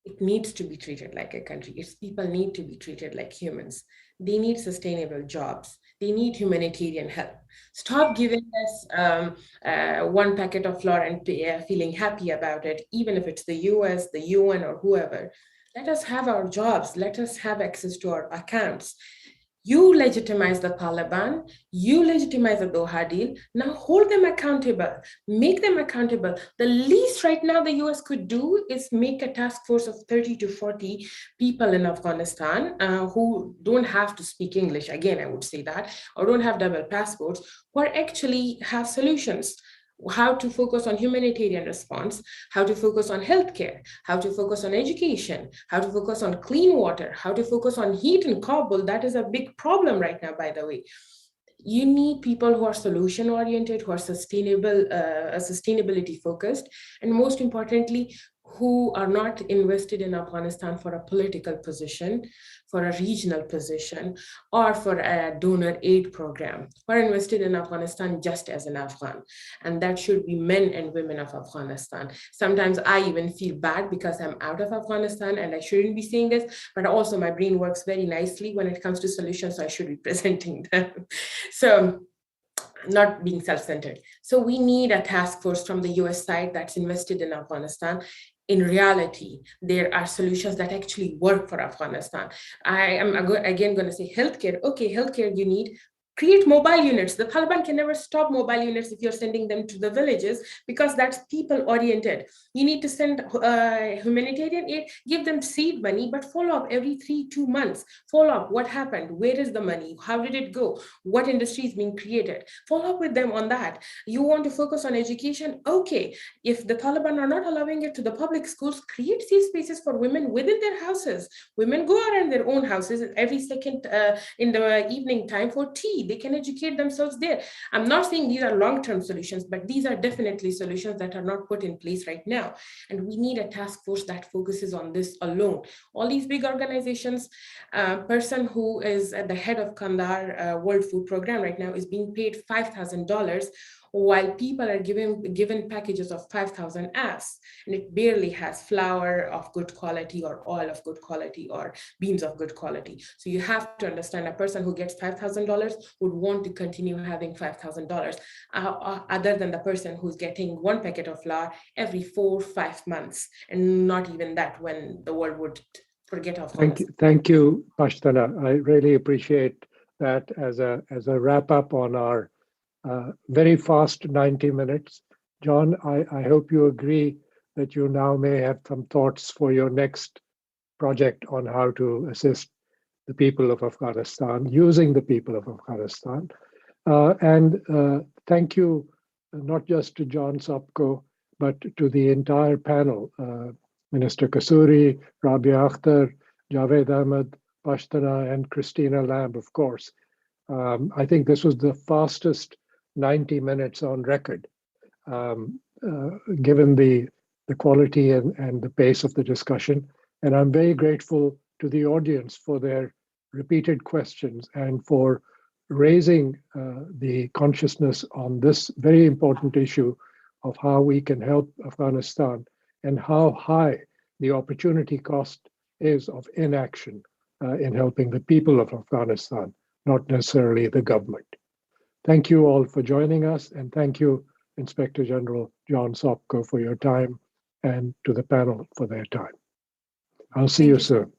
It needs to be treated like a country. Its people need to be treated like humans. They need sustainable jobs. They need humanitarian help. Stop giving us one packet of flour and feeling happy about it, even if it's the US, the UN, or whoever. Let us have our jobs. Let us have access to our accounts. You legitimize the Taliban, you legitimize the Doha deal, now hold them accountable, make them accountable. The least right now the US could do is make a task force of 30 to 40 people in Afghanistan who don't have to speak English, again, I would say that, or don't have double passports, who actually have solutions. How to focus on humanitarian response, how to focus on healthcare, how to focus on education, how to focus on clean water, how to focus on heat in Kabul. That is a big problem right now, by the way. You need people who are solution oriented, who are sustainable, sustainability focused, and most importantly, who are not invested in Afghanistan for a political position, for a regional position, or for a donor aid program, who are invested in Afghanistan just as an Afghan. And that should be men and women of Afghanistan. Sometimes I even feel bad because I'm out of Afghanistan and I shouldn't be saying this, but also my brain works very nicely when it comes to solutions, so I should be presenting them. So, not being self-centered. So we need a task force from the US side that's invested in Afghanistan. In reality, there are solutions that actually work for Afghanistan. I am again going to say healthcare. Okay, healthcare you need. Create mobile units. The Taliban can never stop mobile units if you're sending them to the villages, because that's people oriented. You need to send humanitarian aid, give them seed money, but follow up every 2 months. Follow up what happened, where is the money, how did it go, what industry is being created. Follow up with them on that. You want to focus on education? Okay, if the Taliban are not allowing it to the public schools, create safe spaces for women within their houses. Women go around their own houses every second in the evening time for tea. They can educate themselves there. I'm not saying these are long-term solutions, but these are definitely solutions that are not put in place right now. And we need a task force that focuses on this alone. All these big organizations, person who is at the head of Kandahar World Food Program right now is being paid $5,000, while people are given packages of 5,000 as, and it barely has flour of good quality or oil of good quality or beans of good quality. So you have to understand, a person who gets $5,000 would want to continue having $5,000 other than the person who's getting one packet of flour every 4 or 5 months, and not even that when the world would forget of. Thank you, Pashtana. I really appreciate that as a wrap up on our very fast 90 minutes. John, I hope you agree that you now may have some thoughts for your next project on how to assist the people of Afghanistan, using the people of Afghanistan. And thank you not just to John Sopko, but to the entire panel, Minister Kasuri, Rabia Akhtar, Javed Ahmed, Pashtana, and Christina Lamb, of course. I think this was the fastest 90 minutes on record, given the quality and the pace of the discussion. And I'm very grateful to the audience for their repeated questions and for raising the consciousness on this very important issue of how we can help Afghanistan and how high the opportunity cost is of inaction in helping the people of Afghanistan, not necessarily the government. Thank you all for joining us, and thank you, Inspector General John Sopko, for your time, and to the panel for their time. I'll see you soon.